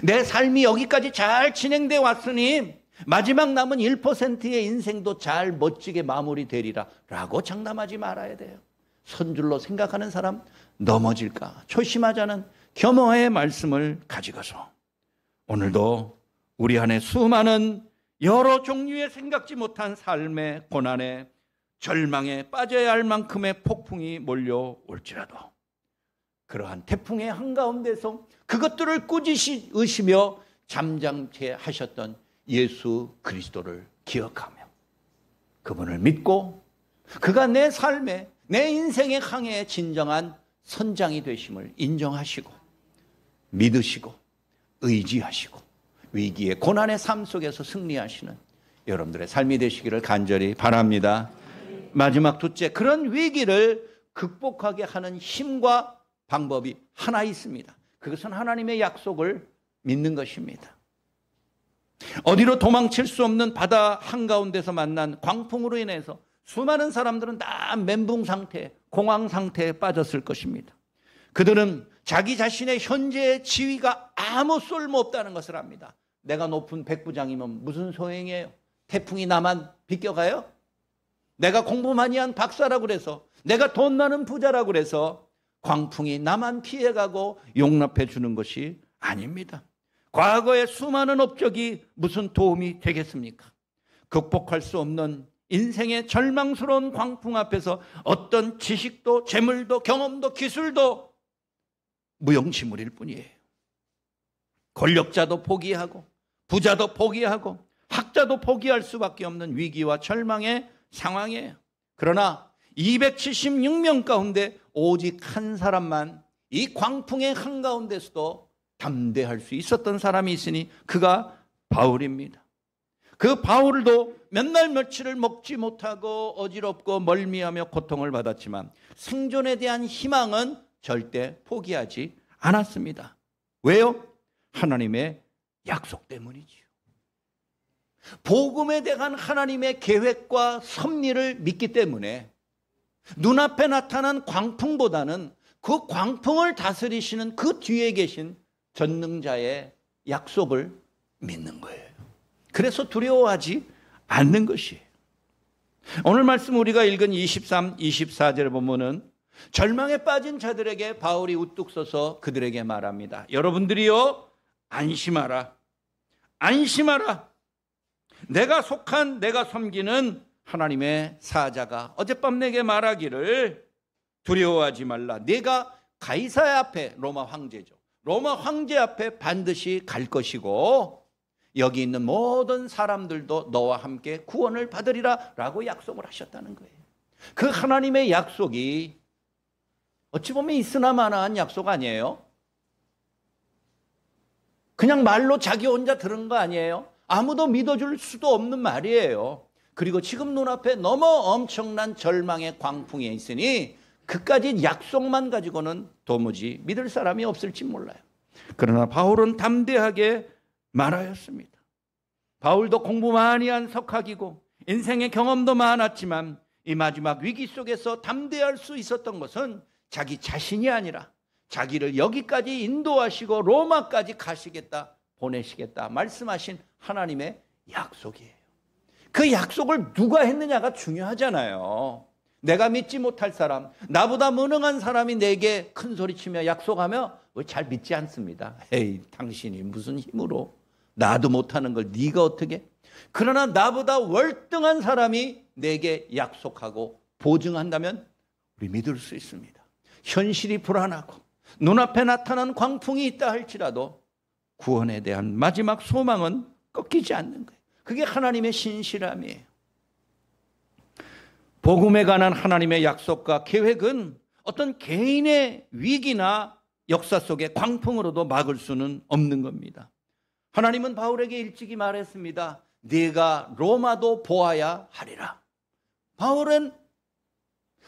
내 삶이 여기까지 잘 진행되어 왔으니 마지막 남은 1%의 인생도 잘 멋지게 마무리되리라 라고 장담하지 말아야 돼요. 선줄로 생각하는 사람 넘어질까 조심하자는 겸허의 말씀을 가지고서 오늘도 우리 안에 수많은 여러 종류의 생각지 못한 삶의 고난에 절망에 빠져야 할 만큼의 폭풍이 몰려올지라도 그러한 태풍의 한가운데서 그것들을 꾸짖으시며 잠잠케 하셨던 예수 그리스도를 기억하며 그분을 믿고 그가 내 삶에 내 인생의 항해의 진정한 선장이 되심을 인정하시고 믿으시고 의지하시고 위기의 고난의 삶 속에서 승리하시는 여러분들의 삶이 되시기를 간절히 바랍니다. 마지막 둘째, 그런 위기를 극복하게 하는 힘과 방법이 하나 있습니다. 그것은 하나님의 약속을 믿는 것입니다. 어디로 도망칠 수 없는 바다 한가운데서 만난 광풍으로 인해서 수많은 사람들은 다 멘붕 상태, 공황 상태에 빠졌을 것입니다. 그들은 자기 자신의 현재의 지위가 아무 쓸모없다는 것을 압니다. 내가 높은 백부장이면 무슨 소용이에요? 태풍이 나만 비껴가요? 내가 공부 많이 한 박사라고 그래서, 내가 돈 많은 부자라고 그래서 광풍이 나만 피해가고 용납해 주는 것이 아닙니다. 과거의 수많은 업적이 무슨 도움이 되겠습니까? 극복할 수 없는 인생의 절망스러운 광풍 앞에서 어떤 지식도 재물도 경험도 기술도 무용지물일 뿐이에요. 권력자도 포기하고 부자도 포기하고 학자도 포기할 수밖에 없는 위기와 절망의 상황이에요. 그러나 276명 가운데 오직 한 사람만 이 광풍의 한가운데서도 담대할 수 있었던 사람이 있으니 그가 바울입니다. 그 바울도 몇 날 며칠을 먹지 못하고 어지럽고 멀미하며 고통을 받았지만 생존에 대한 희망은 절대 포기하지 않았습니다. 왜요? 하나님의 약속 때문이지요. 복음에 대한 하나님의 계획과 섭리를 믿기 때문에 눈앞에 나타난 광풍보다는 그 광풍을 다스리시는 그 뒤에 계신 전능자의 약속을 믿는 거예요. 그래서 두려워하지 않는 것이에요. 오늘 말씀 우리가 읽은 23, 24절에 보면은 절망에 빠진 자들에게 바울이 우뚝 서서 그들에게 말합니다. 여러분들이요, 안심하라. 안심하라. 내가 속한, 내가 섬기는 하나님의 사자가 어젯밤 내게 말하기를 두려워하지 말라. 내가 가이사의 앞에, 로마 황제죠, 로마 황제 앞에 반드시 갈 것이고 여기 있는 모든 사람들도 너와 함께 구원을 받으리라 라고 약속을 하셨다는 거예요. 그 하나님의 약속이 어찌 보면 있으나 마나한 약속 아니에요? 그냥 말로 자기 혼자 들은 거 아니에요? 아무도 믿어줄 수도 없는 말이에요. 그리고 지금 눈앞에 너무 엄청난 절망의 광풍이 있으니 그까지 약속만 가지고는 도무지 믿을 사람이 없을지 몰라요. 그러나 바울은 담대하게 말하였습니다. 바울도 공부 많이 한 석학이고 인생의 경험도 많았지만 이 마지막 위기 속에서 담대할 수 있었던 것은 자기 자신이 아니라 자기를 여기까지 인도하시고 로마까지 가시겠다, 보내시겠다 말씀하신 하나님의 약속이에요. 그 약속을 누가 했느냐가 중요하잖아요. 내가 믿지 못할 사람, 나보다 무능한 사람이 내게 큰 소리치며 약속하며 잘 믿지 않습니다. 에이, 당신이 무슨 힘으로, 나도 못하는 걸 네가 어떻게? 그러나 나보다 월등한 사람이 내게 약속하고 보증한다면 우리 믿을 수 있습니다. 현실이 불안하고 눈앞에 나타난 광풍이 있다 할지라도 구원에 대한 마지막 소망은 꺾이지 않는 거예요. 그게 하나님의 신실함이에요. 복음에 관한 하나님의 약속과 계획은 어떤 개인의 위기나 역사 속의 광풍으로도 막을 수는 없는 겁니다. 하나님은 바울에게 일찍이 말했습니다. 네가 로마도 보아야 하리라. 바울은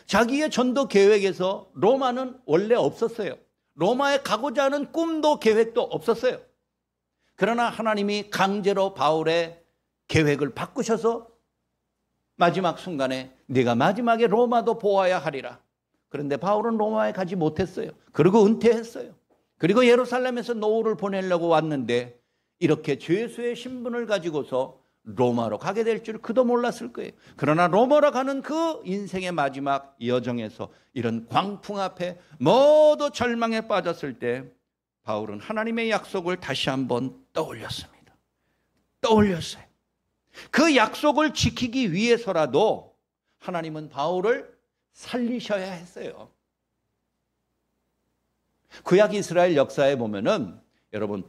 자기의 전도 계획에서 로마는 원래 없었어요. 로마에 가고자 하는 꿈도 계획도 없었어요. 그러나 하나님이 강제로 바울의 계획을 바꾸셔서 마지막 순간에 네가 마지막에 로마도 보아야 하리라. 그런데 바울은 로마에 가지 못했어요. 그리고 은퇴했어요. 그리고 예루살렘에서 노후를 보내려고 왔는데 이렇게 죄수의 신분을 가지고서 로마로 가게 될 줄 그도 몰랐을 거예요. 그러나 로마로 가는 그 인생의 마지막 여정에서 이런 광풍 앞에 모두 절망에 빠졌을 때 바울은 하나님의 약속을 다시 한번 떠올렸습니다. 떠올렸어요. 그 약속을 지키기 위해서라도 하나님은 바울을 살리셔야 했어요. 구약 이스라엘 역사에 보면은 여러분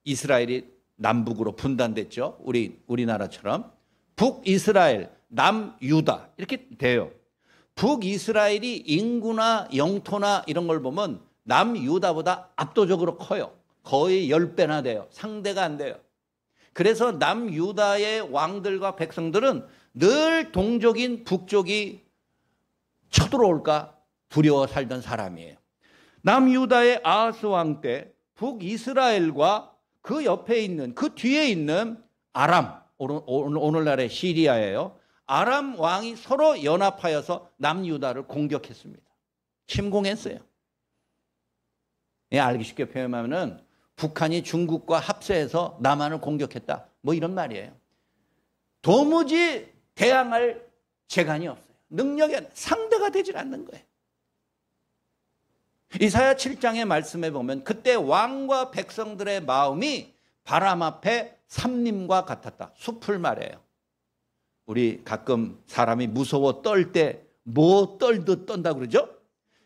북이스라엘이 남북으로 분단됐죠. 우리나라처럼 북이스라엘, 남유다 이렇게 돼요. 북이스라엘이 인구나 영토나 이런 걸 보면 남유다보다 압도적으로 커요. 거의 10배나 돼요. 상대가 안 돼요. 그래서 남유다의 왕들과 백성들은 늘 동족인 북쪽이 쳐들어올까 두려워 살던 사람이에요. 남유다의 아하스 왕 때 북이스라엘과 그 옆에 있는, 그 뒤에 있는 아람, 오늘날의 시리아예요. 아람 왕이 서로 연합하여서 남유다를 공격했습니다. 침공했어요. 예, 알기 쉽게 표현하면은 북한이 중국과 합세해서 남한을 공격했다. 뭐 이런 말이에요. 도무지 대항할 재간이 없어요. 능력이 상대가 되질 않는 거예요. 이사야 7장의 말씀에 보면 그때 왕과 백성들의 마음이 바람 앞에 삼림과 같았다. 숲을 말해요. 우리 가끔 사람이 무서워 떨 때 뭐 떨듯 떤다 그러죠?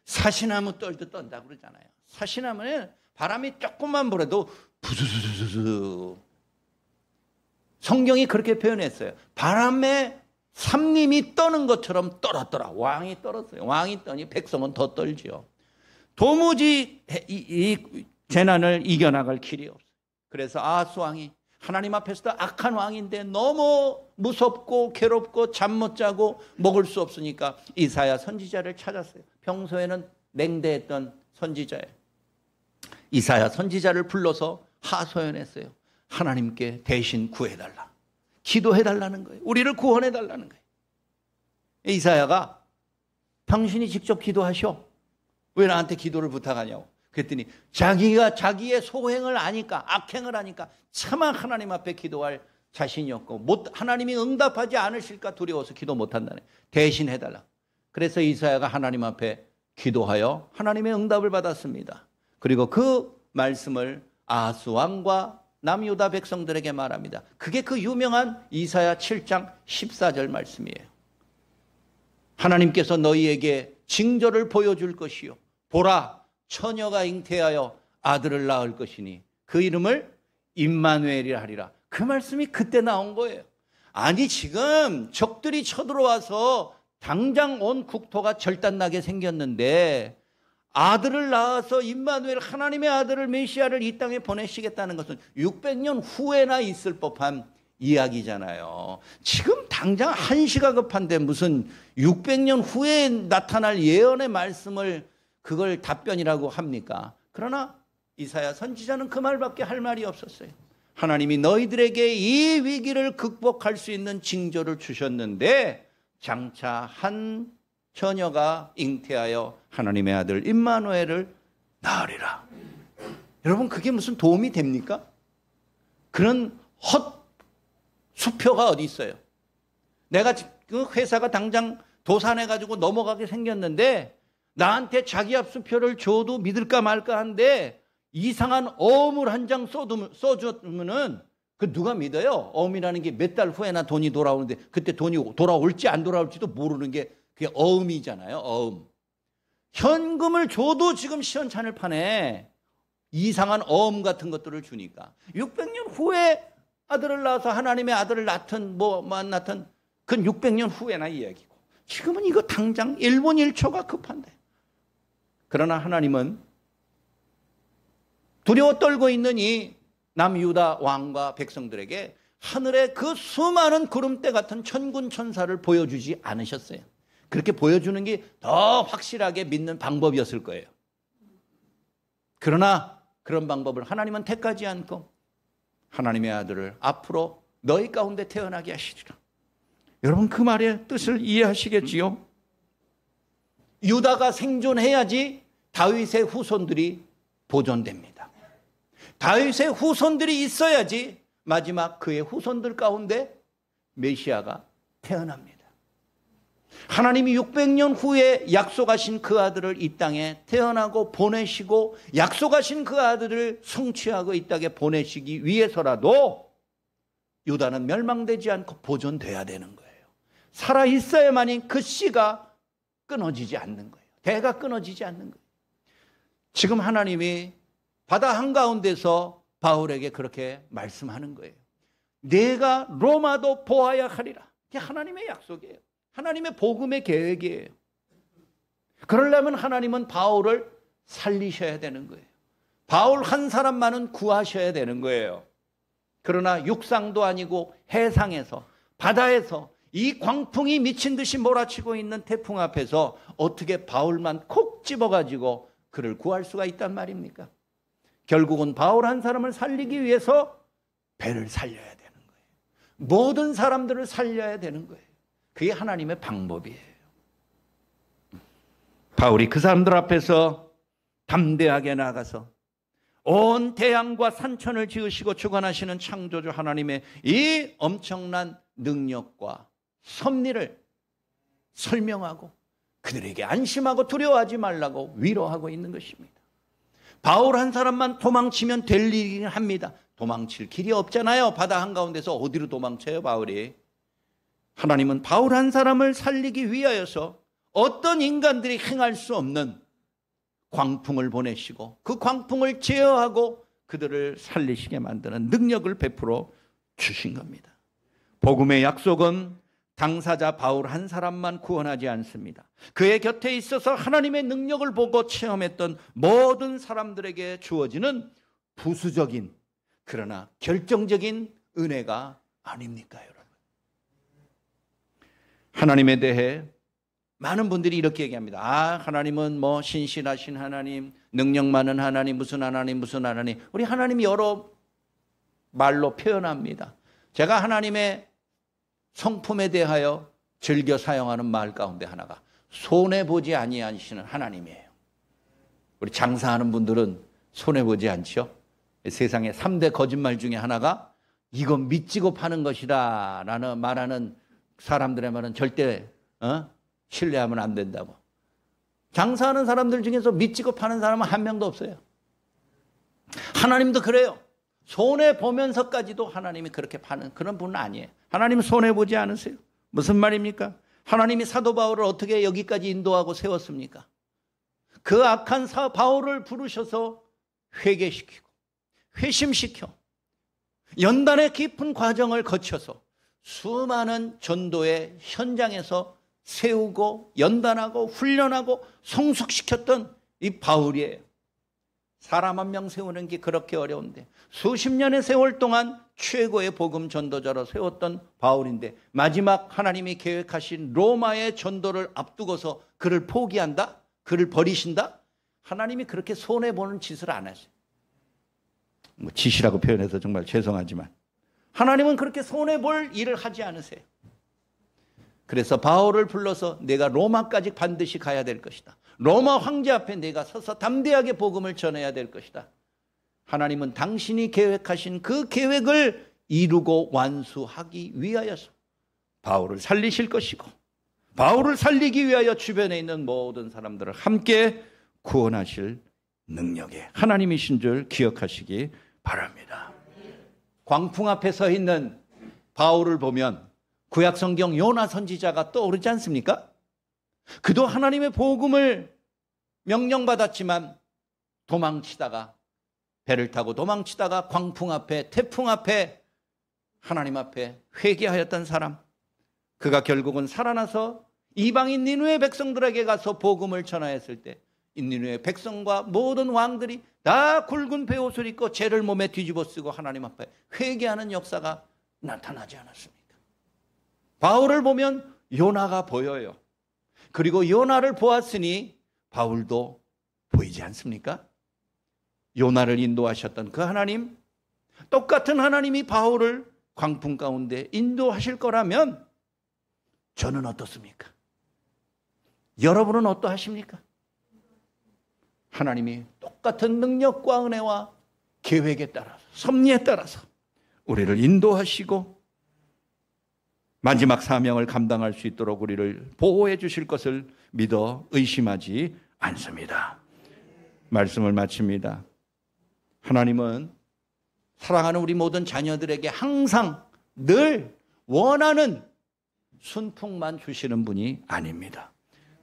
사시나무 떨듯 떤다 그러잖아요. 사시나무는 바람이 조금만 불어도 부스스스스. 성경이 그렇게 표현했어요. 바람에 삼림이 떠는 것처럼 떨었더라. 왕이 떨었어요. 왕이 떠니 백성은 더 떨지요. 도무지 이 재난을 이겨나갈 길이 없어요. 그래서 아하스 왕이 하나님 앞에서도 악한 왕인데 너무 무섭고 괴롭고 잠 못 자고 먹을 수 없으니까 이사야 선지자를 찾았어요. 평소에는 냉대했던 선지자예요. 이사야 선지자를 불러서 하소연했어요. 하나님께 대신 구해달라. 기도해달라는 거예요. 우리를 구원해달라는 거예요. 이사야가 당신이 직접 기도하셔. 왜 나한테 기도를 부탁하냐고. 그랬더니 자기가 자기의 소행을 아니까, 악행을 하니까 차마 하나님 앞에 기도할 자신이 없고 하나님이 응답하지 않으실까 두려워서 기도 못한다네. 대신 해달라. 그래서 이사야가 하나님 앞에 기도하여 하나님의 응답을 받았습니다. 그리고 그 말씀을 아하스 왕과 남유다 백성들에게 말합니다. 그게 그 유명한 이사야 7장 14절 말씀이에요. 하나님께서 너희에게 징조를 보여줄 것이요 보라 처녀가 잉태하여 아들을 낳을 것이니 그 이름을 임마누엘이라 하리라. 그 말씀이 그때 나온 거예요. 아니 지금 적들이 쳐들어와서 당장 온 국토가 절단나게 생겼는데 아들을 낳아서 임마누엘 하나님의 아들을 메시아를 이 땅에 보내시겠다는 것은 600년 후에나 있을 법한 이야기잖아요. 지금 당장 한시가 급한데 무슨 600년 후에 나타날 예언의 말씀을 그걸 답변이라고 합니까? 그러나 이사야 선지자는 그 말밖에 할 말이 없었어요. 하나님이 너희들에게 이 위기를 극복할 수 있는 징조를 주셨는데 장차 한 처녀가 잉태하여 하나님의 아들 임마누엘을 낳으리라. 여러분 그게 무슨 도움이 됩니까? 그런 헛 수표가 어디 있어요? 내가 그 회사가 당장 도산해가지고 넘어가게 생겼는데 나한테 자기 앞수표를 줘도 믿을까 말까 한데 이상한 어음을 한 장 써주면은 그 누가 믿어요? 어음이라는 게 몇 달 후에나 돈이 돌아오는데 그때 돈이 돌아올지 안 돌아올지도 모르는 게 그게 어음이잖아요. 어음. 현금을 줘도 지금 시원찮을 판에 이상한 어음 같은 것들을 주니까 600년 후에 아들을 낳아서 하나님의 아들을 낳든 뭐만 낳든 그건 600년 후에나 이야기고 지금은 이거 당장 1분 1초가 급한데 그러나 하나님은 두려워 떨고 있는 이 남유다 왕과 백성들에게 하늘의 그 수많은 구름대 같은 천군 천사를 보여주지 않으셨어요. 그렇게 보여주는 게 더 확실하게 믿는 방법이었을 거예요. 그러나 그런 방법을 하나님은 택하지 않고 하나님의 아들을 앞으로 너희 가운데 태어나게 하시리라. 여러분 그 말의 뜻을 이해하시겠지요? 유다가 생존해야지 다윗의 후손들이 보존됩니다. 다윗의 후손들이 있어야지 마지막 그의 후손들 가운데 메시아가 태어납니다. 하나님이 600년 후에 약속하신 그 아들을 이 땅에 태어나고 보내시고 약속하신 그 아들을 성취하고 이 땅에 보내시기 위해서라도 유다는 멸망되지 않고 보존돼야 되는 거예요. 살아있어야만이 그 씨가 끊어지지 않는 거예요. 대가 끊어지지 않는 거예요. 지금 하나님이 바다 한가운데서 바울에게 그렇게 말씀하는 거예요. 내가 로마도 보아야 하리라. 이게 하나님의 약속이에요. 하나님의 복음의 계획이에요. 그러려면 하나님은 바울을 살리셔야 되는 거예요. 바울 한 사람만은 구하셔야 되는 거예요. 그러나 육상도 아니고 해상에서 바다에서 이 광풍이 미친 듯이 몰아치고 있는 태풍 앞에서 어떻게 바울만 콕 집어가지고 그를 구할 수가 있단 말입니까? 결국은 바울 한 사람을 살리기 위해서 배를 살려야 되는 거예요. 모든 사람들을 살려야 되는 거예요. 그게 하나님의 방법이에요. 바울이 그 사람들 앞에서 담대하게 나가서 온 태양과 산천을 지으시고 주관하시는 창조주 하나님의 이 엄청난 능력과 섭리를 설명하고 그들에게 안심하고 두려워하지 말라고 위로하고 있는 것입니다. 바울 한 사람만 도망치면 될 일이긴 합니다. 도망칠 길이 없잖아요. 바다 한가운데서 어디로 도망쳐요, 바울이? 하나님은 바울 한 사람을 살리기 위하여서 어떤 인간들이 행할 수 없는 광풍을 보내시고 그 광풍을 제어하고 그들을 살리시게 만드는 능력을 베풀어 주신 겁니다. 복음의 약속은 당사자 바울 한 사람만 구원하지 않습니다. 그의 곁에 있어서 하나님의 능력을 보고 체험했던 모든 사람들에게 주어지는 부수적인 그러나 결정적인 은혜가 아닙니까, 여러분? 하나님에 대해 많은 분들이 이렇게 얘기합니다. 하나님은 뭐 신실하신 하나님, 능력 많은 하나님, 무슨 하나님, 무슨 하나님. 우리 하나님이 여러 말로 표현합니다. 제가 하나님의 성품에 대하여 즐겨 사용하는 말 가운데 하나가 손해보지 아니하시는 하나님이에요. 우리 장사하는 분들은 손해보지 않죠. 세상에 3대 거짓말 중에 하나가 이건 믿지고 파는 것이다 라는 말하는 사람들의 말은 절대 신뢰하면 안 된다고. 장사하는 사람들 중에서 믿지고 파는 사람은 한 명도 없어요. 하나님도 그래요. 손해보면서까지도 하나님이 그렇게 파는 그런 분은 아니에요. 하나님 손해보지 않으세요. 무슨 말입니까? 하나님이 사도 바울을 어떻게 여기까지 인도하고 세웠습니까? 그 악한 바울을 부르셔서 회개시키고 회심시켜 연단의 깊은 과정을 거쳐서 수많은 전도의 현장에서 세우고 연단하고 훈련하고 성숙시켰던 이 바울이에요. 사람 한 명 세우는 게 그렇게 어려운데 수십 년의 세월 동안 최고의 복음 전도자로 세웠던 바울인데 마지막 하나님이 계획하신 로마의 전도를 앞두고서 그를 포기한다? 그를 버리신다? 하나님이 그렇게 손해보는 짓을 안 하세요. 짓이라고 표현해서 정말 죄송하지만 하나님은 그렇게 손해볼 일을 하지 않으세요. 그래서 바울을 불러서 내가 로마까지 반드시 가야 될 것이다. 로마 황제 앞에 내가 서서 담대하게 복음을 전해야 될 것이다. 하나님은 당신이 계획하신 그 계획을 이루고 완수하기 위하여서 바울을 살리실 것이고 바울을 살리기 위하여 주변에 있는 모든 사람들을 함께 구원하실 능력의 하나님이신 줄 기억하시기 바랍니다. 광풍 앞에 서 있는 바울을 보면 구약성경 요나 선지자가 떠오르지 않습니까? 그도 하나님의 복음을 명령받았지만 도망치다가 배를 타고 도망치다가 광풍 앞에 태풍 앞에 하나님 앞에 회개하였던 사람, 그가 결국은 살아나서 이방인 니느웨 백성들에게 가서 복음을 전하였을 때 이 니느웨 백성과 모든 왕들이 다 굵은 베옷을 입고 죄를 몸에 뒤집어 쓰고 하나님 앞에 회개하는 역사가 나타나지 않았습니까? 바울을 보면 요나가 보여요. 그리고 요나를 보았으니 바울도 보이지 않습니까? 요나를 인도하셨던 그 하나님, 똑같은 하나님이 바울을 광풍 가운데 인도하실 거라면 저는 어떻습니까? 여러분은 어떠하십니까? 하나님이 똑같은 능력과 은혜와 계획에 따라서 섭리에 따라서 우리를 인도하시고 마지막 사명을 감당할 수 있도록 우리를 보호해 주실 것을 믿어 의심하지 않습니다. 말씀을 마칩니다. 하나님은 사랑하는 우리 모든 자녀들에게 항상 늘 원하는 순풍만 주시는 분이 아닙니다.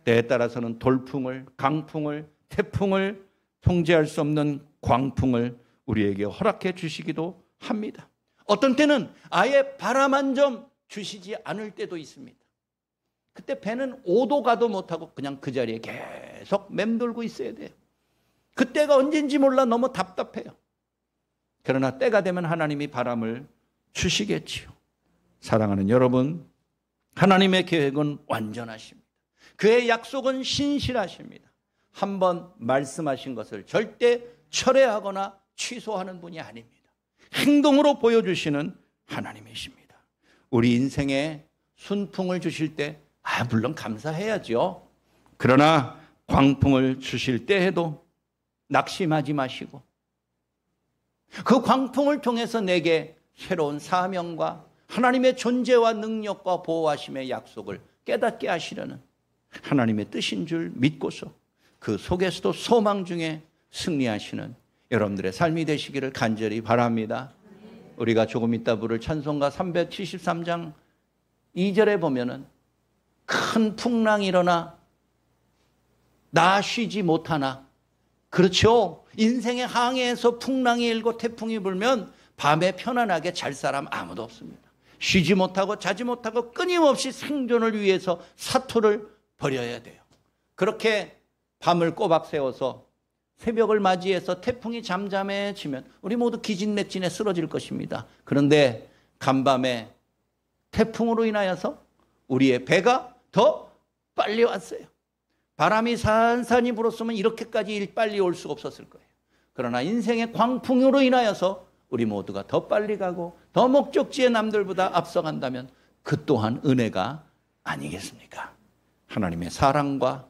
때에 따라서는 돌풍을, 강풍을, 태풍을, 통제할 수 없는 광풍을 우리에게 허락해 주시기도 합니다. 어떤 때는 아예 바람 한 점 주시지 않을 때도 있습니다. 그때 배는 오도 가도 못하고 그냥 그 자리에 계속 맴돌고 있어야 돼요. 그때가 언젠지 몰라 너무 답답해요. 그러나 때가 되면 하나님이 바람을 주시겠지요. 사랑하는 여러분, 하나님의 계획은 완전하십니다. 그의 약속은 신실하십니다. 한번 말씀하신 것을 절대 철회하거나 취소하는 분이 아닙니다. 행동으로 보여주시는 하나님이십니다. 우리 인생에 순풍을 주실 때 물론 감사해야죠. 그러나 광풍을 주실 때에도 낙심하지 마시고 그 광풍을 통해서 내게 새로운 사명과 하나님의 존재와 능력과 보호하심의 약속을 깨닫게 하시려는 하나님의 뜻인 줄 믿고서 그 속에서도 소망 중에 승리하시는 여러분들의 삶이 되시기를 간절히 바랍니다. 우리가 조금 이따 부를 찬송가 373장 2절에 보면은 큰 풍랑이 일어나 나 쉬지 못하나. 그렇죠. 인생의 항해에서 풍랑이 일고 태풍이 불면 밤에 편안하게 잘 사람 아무도 없습니다. 쉬지 못하고 자지 못하고 끊임없이 생존을 위해서 사투를 벌여야 돼요. 그렇게 밤을 꼬박 세워서 새벽을 맞이해서 태풍이 잠잠해지면 우리 모두 기진맥진에 쓰러질 것입니다. 그런데 간밤에 태풍으로 인하여서 우리의 배가 더 빨리 왔어요. 바람이 산산이 불었으면 이렇게까지 빨리 올 수가 없었을 거예요. 그러나 인생의 광풍으로 인하여서 우리 모두가 더 빨리 가고 더 목적지에 남들보다 앞서간다면 그 또한 은혜가 아니겠습니까? 하나님의 사랑과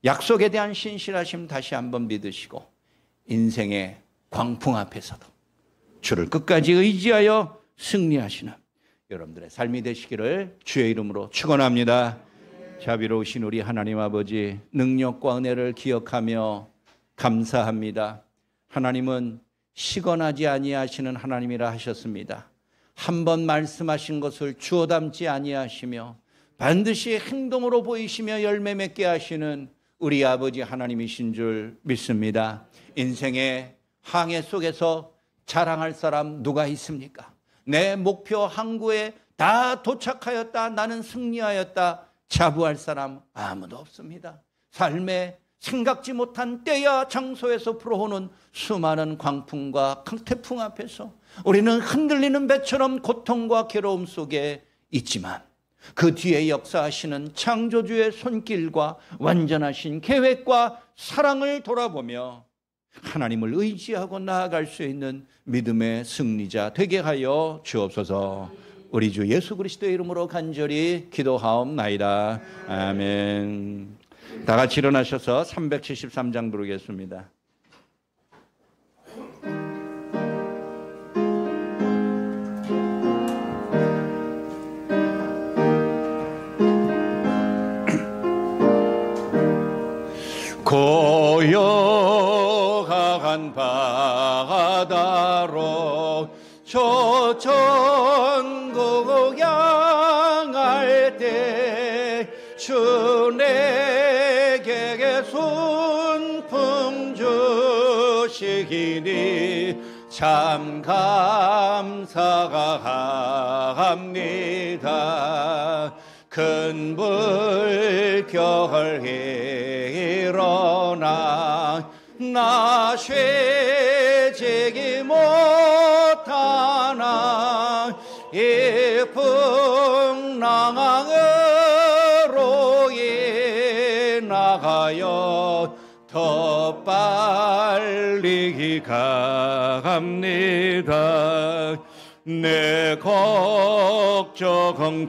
약속에 대한 신실하심 다시 한번 믿으시고 인생의 광풍 앞에서도 주를 끝까지 의지하여 승리하시는 여러분들의 삶이 되시기를 주의 이름으로 축원합니다. 자비로우신 우리 하나님 아버지, 능력과 은혜를 기억하며 감사합니다. 하나님은 시건하지 아니하시는 하나님이라 하셨습니다. 한 번 말씀하신 것을 주워 담지 아니하시며 반드시 행동으로 보이시며 열매 맺게 하시는 우리 아버지 하나님이신 줄 믿습니다. 인생의 항해 속에서 자랑할 사람 누가 있습니까? 내 목표 항구에 다 도착하였다, 나는 승리하였다 자부할 사람 아무도 없습니다. 삶에 생각지 못한 때야 장소에서 불어오는 수많은 광풍과 태풍 앞에서 우리는 흔들리는 배처럼 고통과 괴로움 속에 있지만 그 뒤에 역사하시는 창조주의 손길과 완전하신 계획과 사랑을 돌아보며 하나님을 의지하고 나아갈 수 있는 믿음의 승리자 되게 하여 주옵소서. 우리 주 예수 그리스도의 이름으로 간절히 기도하옵나이다. 아멘. 다 같이 일어나셔서 373장 부르겠습니다. 고요한 바다로 저 천국 향할 때 주 내게 순풍 주시기니 참 감사가 합니다. 큰 물결 일어나 나 쇠지기 못하나 이 풍랑으로 인하여 더 빨리 갑니다. 내 걱정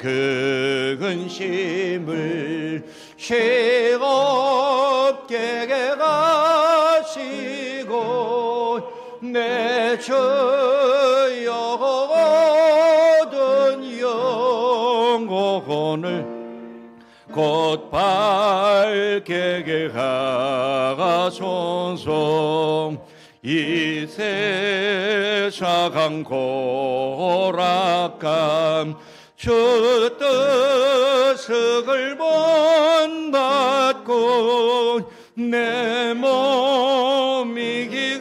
근심을 쉬없게 가시고 내 주여 얻은 영혼을 곧 밝게 하소서. 이 세상 고락감 주 뜻을 본받고 내 몸이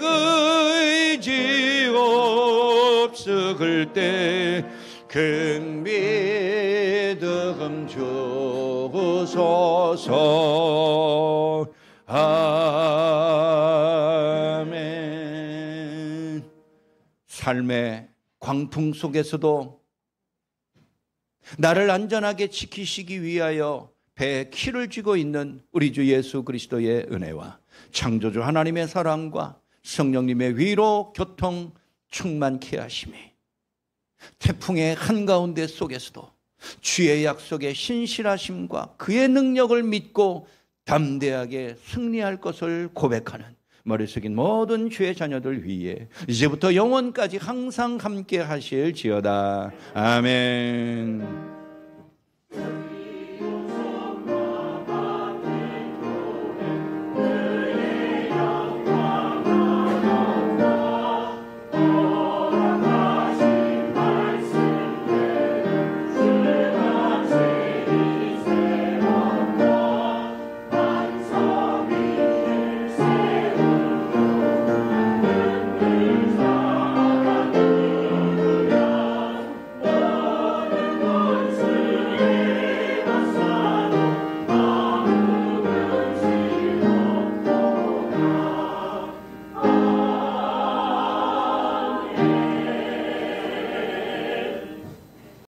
의지 없을 때 큰 믿음 주소서. 아멘. 삶의 광풍 속에서도 나를 안전하게 지키시기 위하여 배에 키를 쥐고 있는 우리 주 예수 그리스도의 은혜와 창조주 하나님의 사랑과 성령님의 위로 교통 충만케 하심이 태풍의 한가운데 속에서도 주의 약속의 신실하심과 그의 능력을 믿고 담대하게 승리할 것을 고백하는 머리 숙인 모든 주의 자녀들 위해 이제부터 영원까지 항상 함께 하실지어다. 아멘.